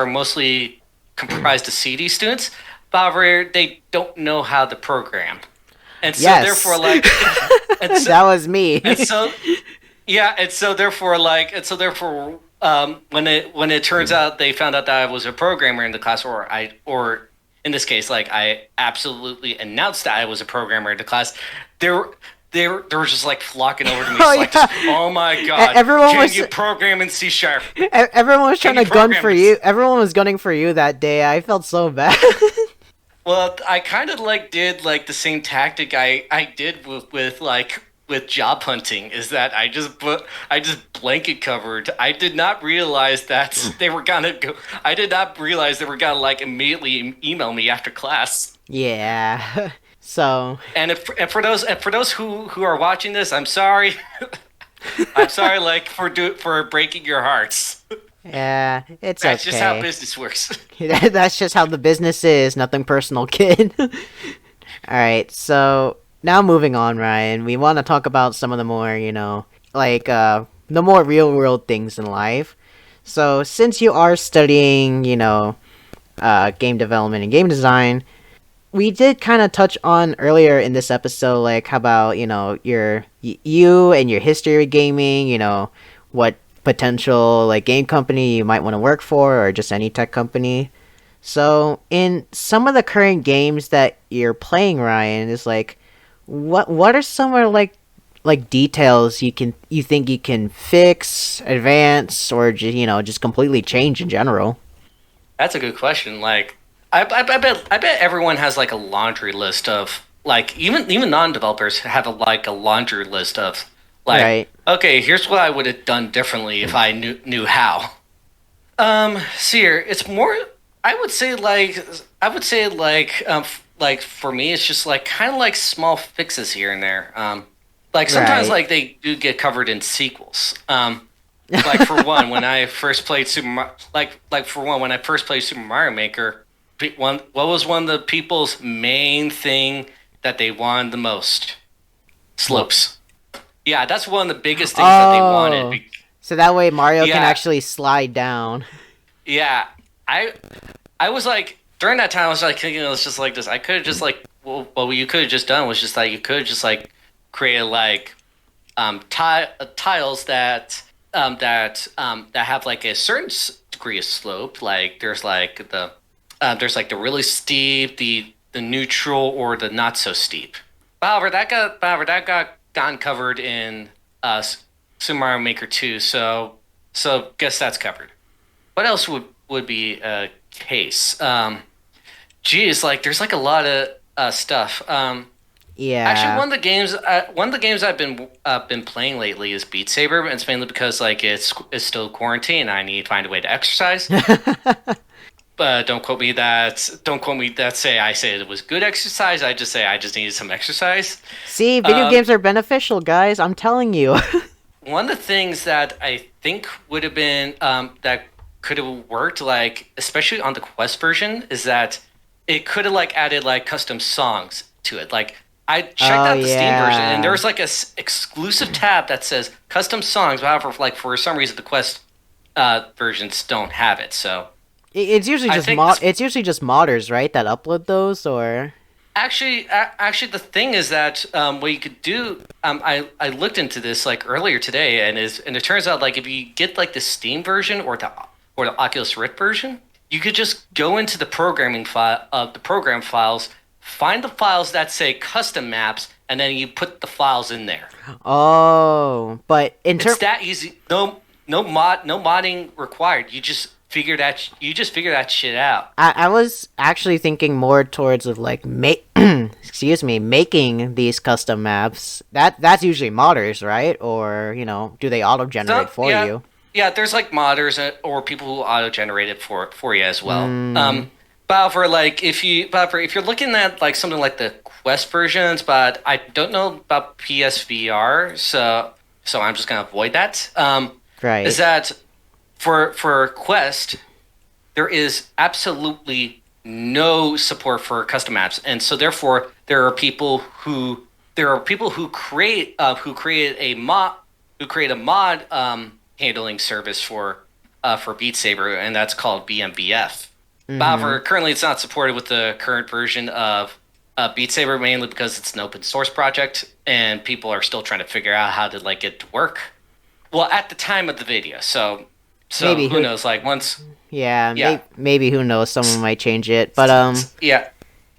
mostly comprised of CD students. However, they don't know how to program, and so Yes, therefore like, and so, that was me. and so yeah, and so therefore when it turns out they found out that I was a programmer in the class, or in this case like I absolutely announced that I was a programmer in the class, they were they were just like flocking over to me, Oh just like, yeah, oh my god, everyone can was you program in C sharp? everyone was Can trying you to gun program for in you. Everyone was gunning for you that day. I felt so bad. Well, I kind of like did like the same tactic I did with job hunting, is that I just blanket covered. I did not realize that they were gonna go. I did not realize they were gonna like immediately email me after class. Yeah. So And for those who are watching this, I'm sorry. I'm sorry, like for breaking your hearts. yeah, it's That's just how okay. business works. That's just how the business is. Nothing personal, kid. All right. So now moving on, Ryan. We want to talk about some of the more, the more real world things in life. So since you are studying, game development and game design, we did kind of touch on earlier in this episode, like how about you and your history with gaming. What potential like game company you might want to work for, or just any tech company. So in some of the current games that you're playing, Ryan, is like, what are some of like details you think you can fix, advance, or just completely change in general? That's a good question. Like, I bet everyone has like a laundry list of like even non-developers have a laundry list of like, Right. okay, here's what I would have done differently if I knew how. See here, it's more. I would say like like for me, it's just like kind of like small fixes here and there. Like sometimes Right. like they do get covered in sequels. Like for one, when I first played like for one, when I first played Super Mario Maker, what was one of the people's main thing that they wanted the most? What? Slopes. Yeah, that's one of the biggest things that they wanted. Oh, so that way Mario can Yeah, actually slide down. yeah. I I was like during that time I was like thinking it was just like this. I could have just like what you could have just done was just like you could have just like created like tiles that have like a certain degree of slope. Like there's like the really steep, the neutral, or the not so steep. However, that got gotten covered in Super Mario Maker 2. So guess that's covered. What else would be a case? Geez, like there's like a lot of stuff. Actually, Yeah. one of the games I've been playing lately is Beat Saber, and it's mainly because like it's still quarantine. And I need to find a way to exercise. But don't quote me that say I said it was good exercise. I just say I just needed some exercise. See, video Um, games are beneficial, guys. I'm telling you. One of the things that I think would have been that could have worked, like especially on the Quest version, is that it could have like added like custom songs to it. Like I checked Oh out the Steam version, and there yeah. was like a exclusive tab that says custom songs. However, like for some reason the Quest versions don't have it. So It's usually I just think this it's usually just modders, right, that upload those or actually the thing is that what you could do. I looked into this like earlier today, and it turns out like if you get like the Steam version or the Oculus Rift version, you could just go into the programming file the program files, find the files that say custom maps, and then you put the files in there. Oh, but in It's term that easy. No modding required. You just figure that shit out. I was actually thinking more towards of like excuse me, making these custom maps. That's usually modders, right? Or, do they auto generate So for you? yeah. There's like modders or people who auto generate it for you as well. Mm, However, if you're looking at like something like the Quest versions, but I don't know about PSVR, so I'm just gonna avoid that. Is right. that for Quest, there is absolutely no support for custom maps, and so therefore there are people who create a mod handling service for Beat Saber, and that's called BMBF. Mhm. However, currently it's not supported with the current version of Beat Saber, mainly because it's an open source project and people are still trying to figure out how to like get it to work. Well, at the time of the video, so Maybe who who knows? Like once, Yeah, yeah, maybe who knows, someone might change it. But yeah,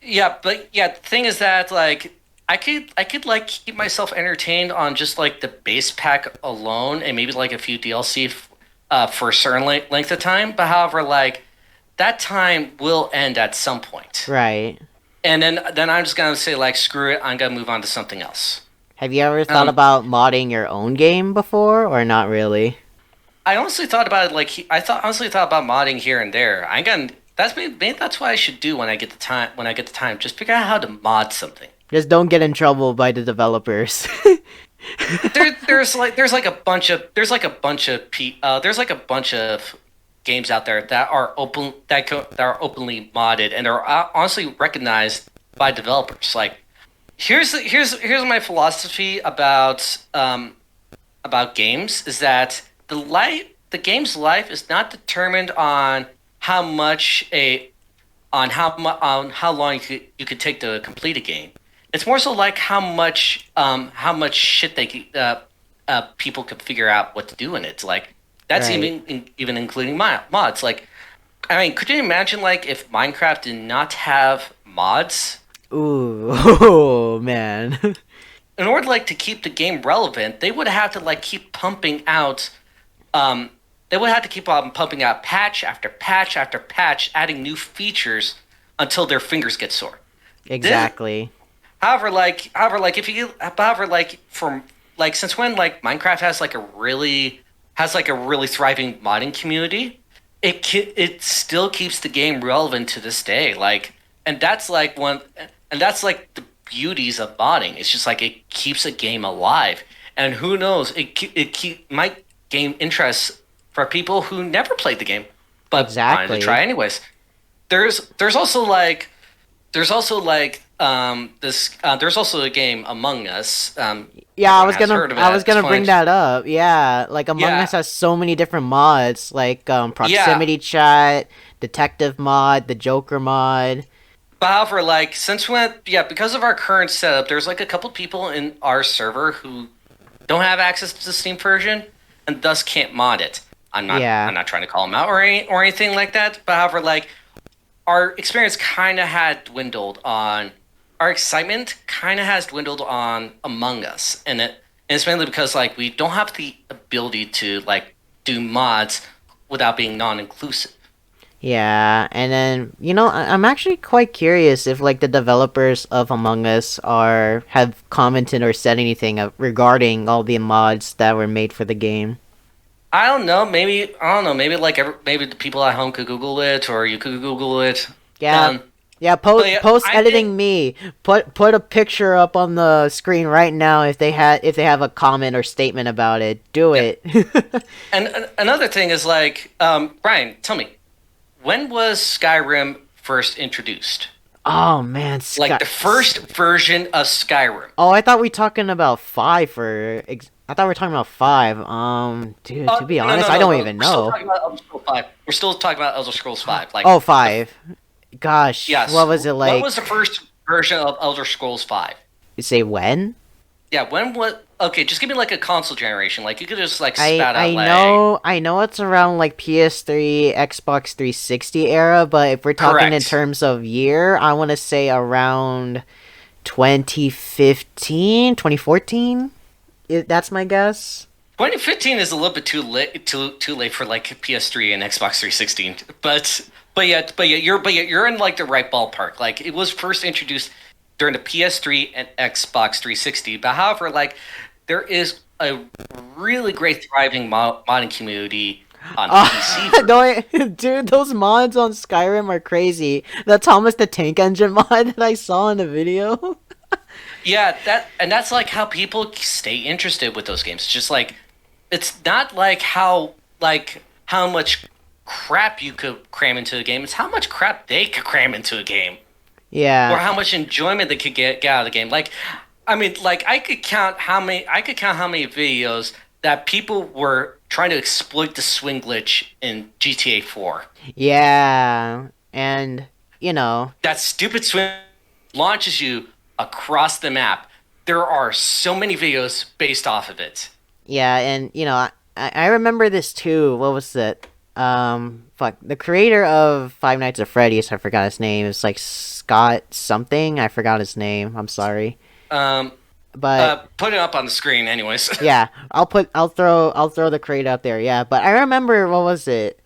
yeah. But yeah, the thing is that like I could like keep myself entertained on just like the base pack alone, and maybe like a few DLC for a certain length of time. But however, like that time will end at some point. right. And then I'm just gonna say like screw it, I'm gonna move on to something else. Have you ever thought Um, about modding your own game before or not really? I honestly thought about it like I thought honestly thought about modding here and there. I got maybe that's what I should do when I get the time. When I get the time, just figure out how to mod something. Just don't get in trouble by the developers. There's like a bunch of there's like a bunch of games out there that are that are openly modded and are honestly recognized by developers. Like here's my philosophy about games is that the game's life is not determined on how much a on how long you could take to complete a game. It's more so like how much shit people could figure out what to do in it. Like that's Right. even including mods. Like I mean, could you imagine like if Minecraft did not have mods? Ooh, oh, man. In order like to keep the game relevant, they would have to like keep pumping out um they would have to keep on pumping out patch after patch after patch, adding new features until their fingers get sore. This, Exactly. however, like if you, however, like from like since when like Minecraft has like a really thriving modding community, it still keeps the game relevant to this day. Like and that's like one, and that's like the beauties of modding. It's just like it keeps a game alive, and who knows, might gain interest for people who never played the game but wanted to try Exactly. anyways. There's also like this there's also a game Among Us. Yeah, Everyone has heard of it I at was this gonna bring point. that up. Yeah, like Among Yeah, Us has so many different mods, like yeah. proximity chat, detective mod, the Joker mod. But however, like since when, yeah, because of our current setup, there's like a couple people in our server who don't have access to the Steam version and thus can't mod it. Yeah, I'm not trying to call them out or anything like that. But however, like our experience kind of had dwindled on our excitement kind of has dwindled on Among Us, and it's mainly because like we don't have the ability to like do mods without being non-inclusive. yeah, and then I'm actually quite curious if like the developers of Among Us are have commented or said anything regarding all the mods that were made for the game. I don't know. Maybe I don't know. Maybe like maybe the people at home could Google it, or you could Google it. Yeah, Um, yeah. but yeah, Post I did. editing me. Put a picture up on the screen right now if they have a comment or statement about it. Do Yeah, it. and another thing is like, Brian, tell me, when was Skyrim first introduced? Oh man, Like the first version of Skyrim. Oh, I thought we talking about five for. I thought we were talking about five. Dude, to be No, honest, no, I no, don't no. even We're still know. talking about Elder Scrolls Five. We're still talking about Elder Scrolls Five. Like Oh, the five. Gosh, yes. what was it When was like? the first version of Elder Scrolls Five? You say when? Yeah, when what? Okay, just give me like a console generation. Like you could just like spat out I know it's around like PS3, Xbox 360 era, but if we're talking in correct. terms of year, I want to say around 2015, 2014. That's my guess. 2015 is a little bit too late for like PS3 and Xbox 360. But you're in like the right ballpark. Like it was first introduced during the PS3 and Xbox 360. But however, like there is a really great thriving modding community on PC version. No, dude, those mods on Skyrim are crazy. The Thomas the Tank Engine mod that I saw in the video. Yeah, that's like how people stay interested with those games. Just like it's not like how much crap you could cram into a game. It's how much crap they could cram into a game, or Yeah. how much enjoyment they could get out of the game. Like, I mean, like I could count how many videos that people were trying to exploit the swing glitch in GTA 4. Yeah. And, you know, That stupid swing launches you across the map. There are so many videos based off of it. yeah, and, I remember this too. What was it? Fuck. The creator of Five Nights at Freddy's, I forgot his name. It's like Scott something. I forgot his name. I'm sorry. Um, But put it up on the screen, anyways. yeah, I'll throw the creator out there. Yeah, but I remember what was it?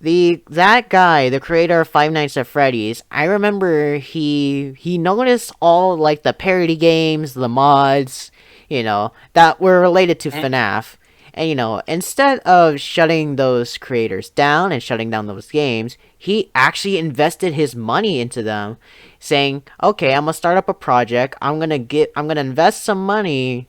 That guy, the creator of Five Nights at Freddy's, I remember he noticed all like the parody games, the mods, that were related to FNAF. And instead of shutting those creators down and shutting down those games, he actually invested his money into them, saying, "Okay, I'm gonna start up a project. I'm gonna invest some money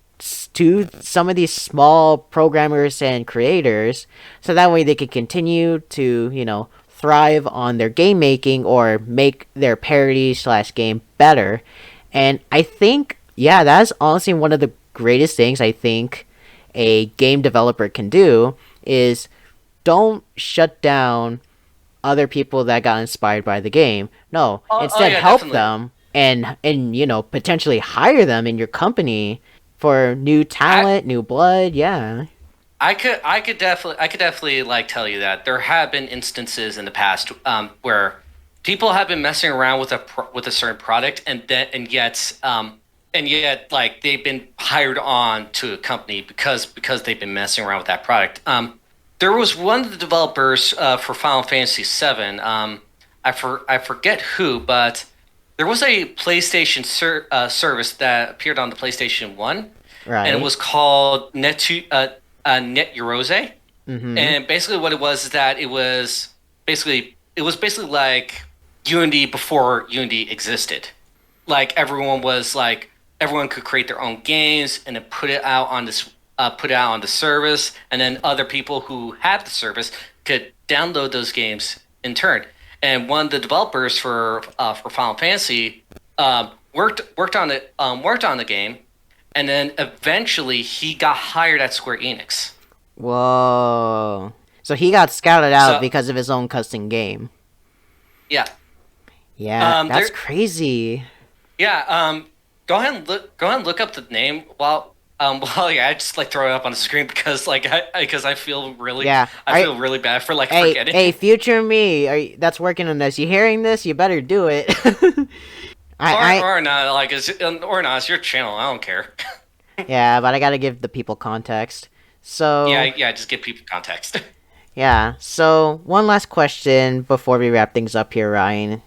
to some of these small programmers and creators, so that way they can continue to thrive on their game making or make their parody slash game better." And I think, yeah, that's honestly one of the greatest things I think a game developer can do is don't shut down other people that got inspired by the game. No, Oh instead yeah, help definitely. them and potentially hire them in your company for new I talent, new blood. Yeah. I could definitely like tell you that there have been instances in the past where people have been messing around with with a certain product and yet like they've been hired on to a company because they've been messing around with that product. There was one of the developers for Final Fantasy VII. I forget who, but there was a PlayStation service that appeared on the PlayStation One, and it Right. was called Net Eurose. Mm-hmm. And basically, what it was is that it was basically like Unity before Unity existed. Like everyone could create their own games and then put it out on the service, and then other people who had the service could download those games in turn. And one of the developers for Final Fantasy worked on the game, and then eventually he got hired at Square Enix. Whoa. So he got scouted out So because of his own custom game. yeah, Yeah, that's there crazy. yeah. Go ahead and look up the name while yeah, I just like throw it up on the screen because because Yeah. I feel really bad for like Hey, forgetting. hey, future me, that's working on this. You hearing this? You better do it. I, Or not, or not, it's your channel. I don't care. yeah, but I gotta give the people context. Yeah, So, yeah, just give people context. yeah. So, one last question before we wrap things up here, Ryan.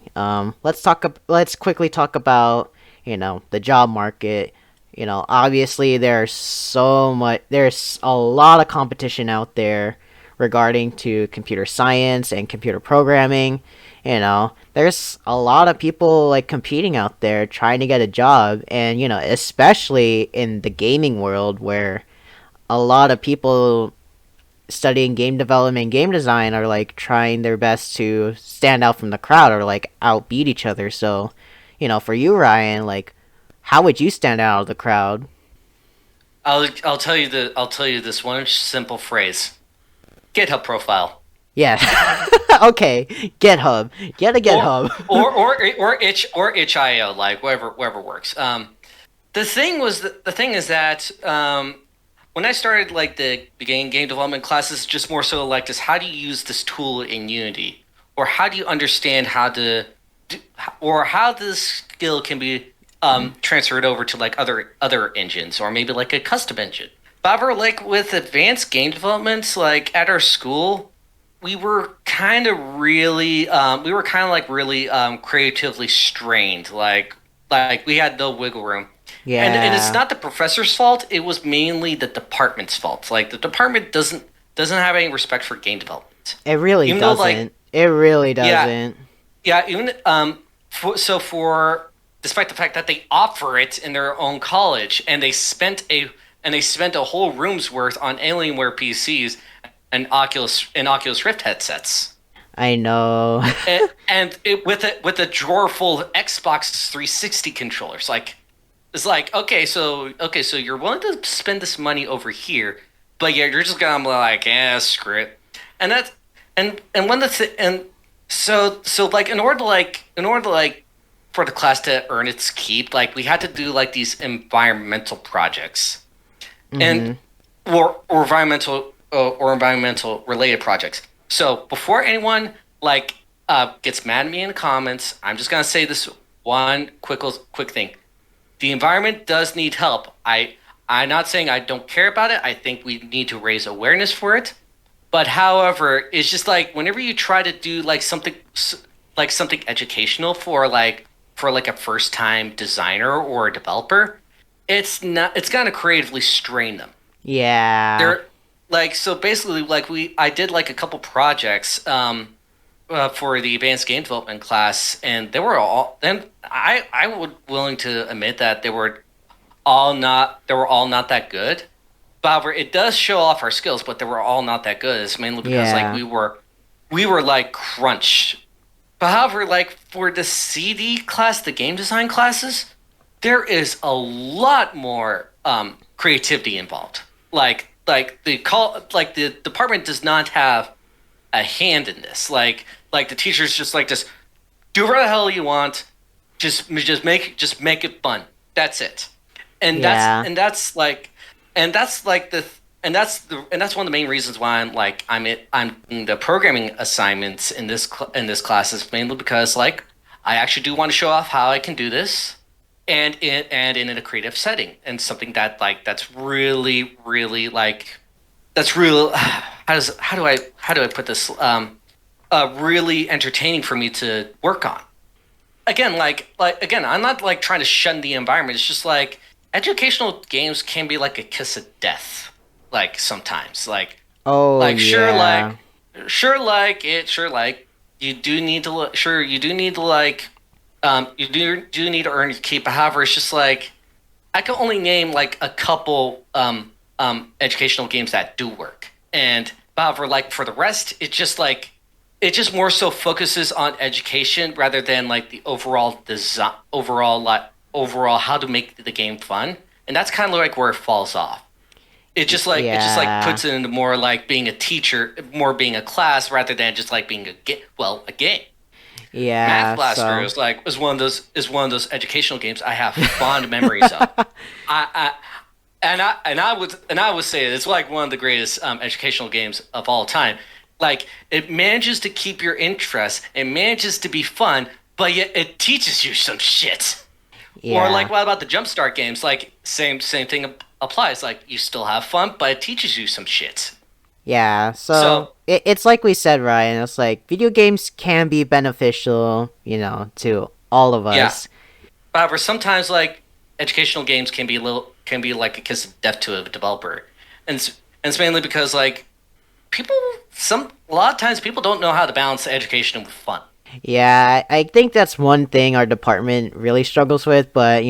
Let's quickly talk about, the job market. Obviously there's a lot of competition out there regarding to computer science and computer programming. There's a lot of people like competing out there trying to get a job, and especially in the gaming world where a lot of people studying game development and game design are like trying their best to stand out from the crowd or like outbeat each other. So, for you, Ryan, like, how would you stand out of the crowd? I'll tell you this one simple phrase: GitHub profile. Yeah. Okay. GitHub. Get a or GitHub. or itch.io, like whatever works. The thing is that when I started like the beginning game development classes, just more so like just how do you use this tool in Unity, or how do you understand do, or how this skill can be transferred over to like other engines, or maybe like a custom engine. However, like with advanced game developments, like at our school, we were kind of like really creatively strained. Like we had no wiggle room. And it's Yeah. not the professor's fault. It was mainly the department's fault. Like the department doesn't have any respect for game development. It really Even though like doesn't. It really yeah, doesn't. yeah, even for despite the fact that they offer it in their own college, and they spent a whole room's worth on Alienware PCs and Oculus Rift headsets, I know. with a drawer full of Xbox 360 controllers. Like it's like okay, so you're willing to spend this money over here, but yeah, you're just gonna be like, yeah, screw it. And that's and one of the and so like in order to like for the class to earn its keep, like we had to do like these environmental projects and Mhm. or environmental related projects. So before anyone like gets mad at me in the comments, I'm just gonna say this one quick thing: the environment does need help. I'm not saying I don't care about it. I think we need to raise awareness for it. But however, it's just like whenever you try to do like something educational for like a first time designer or a developer, it's gonna creatively strain them. Yeah. They're like so basically like I did like a couple projects for the advanced game development class, and they were all then I would willing to admit that they were all not that good. However, it does show off our skills, but they were all not that good. It's mainly because like Yeah. we were like crunched. But however, like for the CD class, the game design classes, there is a lot more creativity involved. Like the department does not have a hand in this. Like the teachers just do whatever the hell you want. Just make it fun. That's it. And Yeah. that's like the and that's one of the main reasons why I'm in the programming assignments in in this class is mainly because like I actually do want to show off how I can do this and in a creative setting, and something that like that's really like that's real how do I put this really entertaining for me to work on. Again, again, I'm not like trying to shun the environment. It's just like educational games can be like a kiss of death. Like sometimes, Oh like yeah. sure like you do need to sure you do need to like you do need to earn your keep. However, it's just like I can only name like a couple educational games that do work, and however, like for the rest, it's just like it just more so focuses on education rather than like the overall design, overall how to make the game fun, and that's kind of like where it falls off. It just like Yeah. puts it into more like being a teacher, more being a class rather than just like being a game. Math Yeah, Blaster so. is one of those educational games I have fond memories of. I and I would say it's like one of the greatest educational games of all time. Like it manages to keep your interest, it manages to be fun, but yet it teaches you some shit. Or Yeah. like what about the Jumpstart games? Like same thing applies. Like you still have fun, but it teaches you some shit. Yeah, so So it's like we said, Ryan. It's like video games can be beneficial, to all of yeah. us. However, sometimes like educational games can be like a kiss of death to a developer, and it's mainly because like people some a lot of times people don't know how to balance education with fun. Yeah, I think that's one thing our department really struggles with, but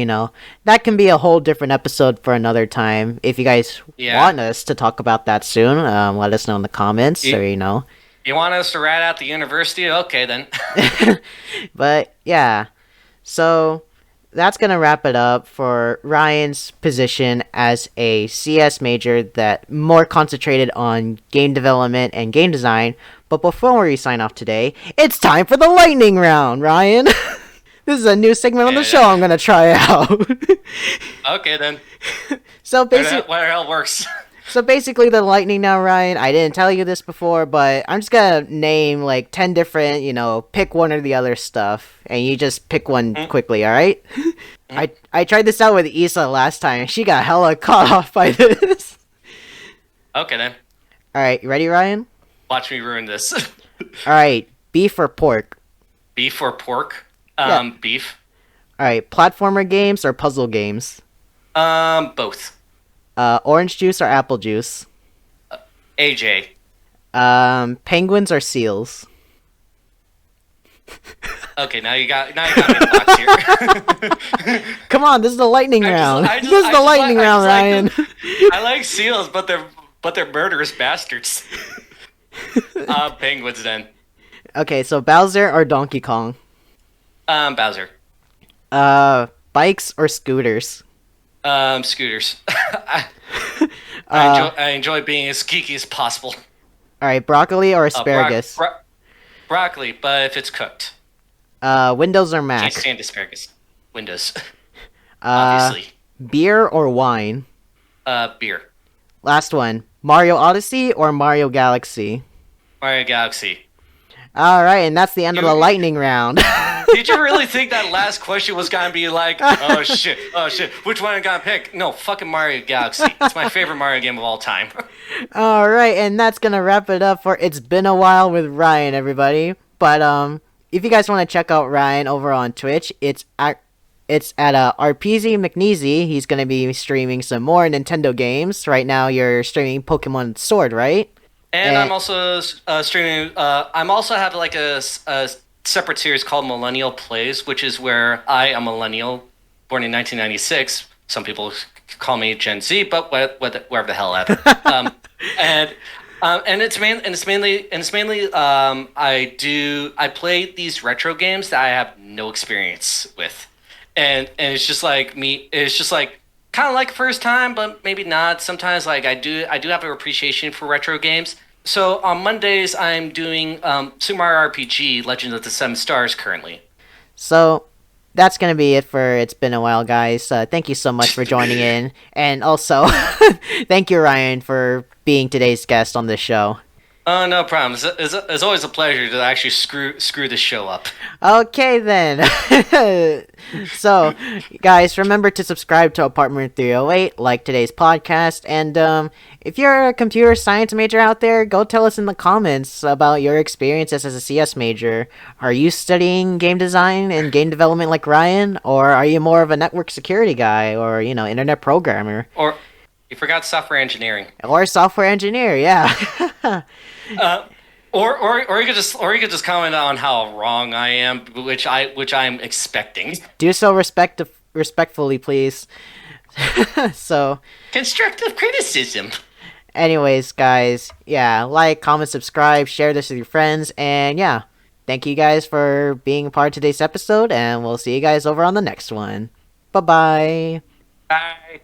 that can be a whole different episode for another time. If you guys Yeah, want us to talk about that soon, let us know in the comments, you, or. you want us to rat out the university? Okay, then. But yeah, so that's gonna wrap it up for Ryan's position as a CS major that more concentrated on game development and game design. But before we sign off today, it's time for the lightning round, Ryan. This is a new segment on the show Yeah, I'm gonna try out. okay, then. so basically, What the hell works? so basically, the lightning now, Ryan. I didn't tell you this before, but I'm just gonna name like 10 different, pick one or the other stuff, and you just pick one Hmm? quickly. All right? Hmm? I tried this out with Issa last time, and she got hella caught off by this. Okay, then. All right, you ready, Ryan? Watch me ruin this. All right, beef or pork? Beef or pork? Yeah. Beef. All right, platformer games or puzzle games? Both. Orange juice or apple juice? AJ. Penguins or seals? Okay, now you got me in the box here. Come on, this is the lightning round. This is the lightning round, Ryan. I like seals, but they're murderous bastards. Penguins then. Okay, so Bowser or Donkey Kong? Bowser. Bikes or scooters? Scooters. I, Uh, I enjoy being as geeky as possible. all right, broccoli or Uh, asparagus? broccoli, but if it's cooked, Windows or can't Mac? stand asparagus. Windows, Uh, obviously. beer or wine? Beer. Last one, Mario Odyssey or Mario Galaxy? Mario Galaxy. All right, and that's the end of You- the lightning round. Did you really think that last question was gonna be like, oh shit, which one I gotta pick? No, fucking Mario Galaxy. It's my favorite Mario game of all time. All right, and that's gonna wrap it up for It's Been a While with Ryan, everybody. But if you guys want to check out Ryan over on Twitch, it's at RPZ McNeasy. He's gonna be streaming some more Nintendo games. Right now, you're streaming Pokemon Sword, right? And And I'm also streaming. I'm also have like a separate series called Millennial Plays, which is where I, a millennial, born in 1996. Some people call me Gen Z, but wherever the hell ever. And and it's mainly I play these retro games that I have no experience with, and it's just like me. It's just like kind of like first time, but maybe not. Sometimes like I do have an appreciation for retro games. So on Mondays I'm doing Super Mario RPG Legend of the Seven Stars currently. so that's gonna be it for It's Been a While, guys. Thank you so much for joining in, and also thank you, Ryan, for being today's guest on this show. Oh, no problem. It's always a pleasure to actually screw the show up. Okay then. So, guys, remember to subscribe to Apartment 308, like today's podcast, and if you're a computer science major out there, go tell us in the comments about your experiences as a CS major. Are you studying game design and game development like Ryan, or are you more of a network security guy or, internet programmer Or you forgot software engineering. or a software engineer? Yeah. Uh, or you could just comment on how wrong I am, which I'm expecting. Do so respectfully, please. So, Constructive criticism. anyways, guys, yeah, like, comment, subscribe, share this with your friends, and yeah, thank you guys for being a part of today's episode, and we'll see you guys over on the next one. Bye bye. Bye.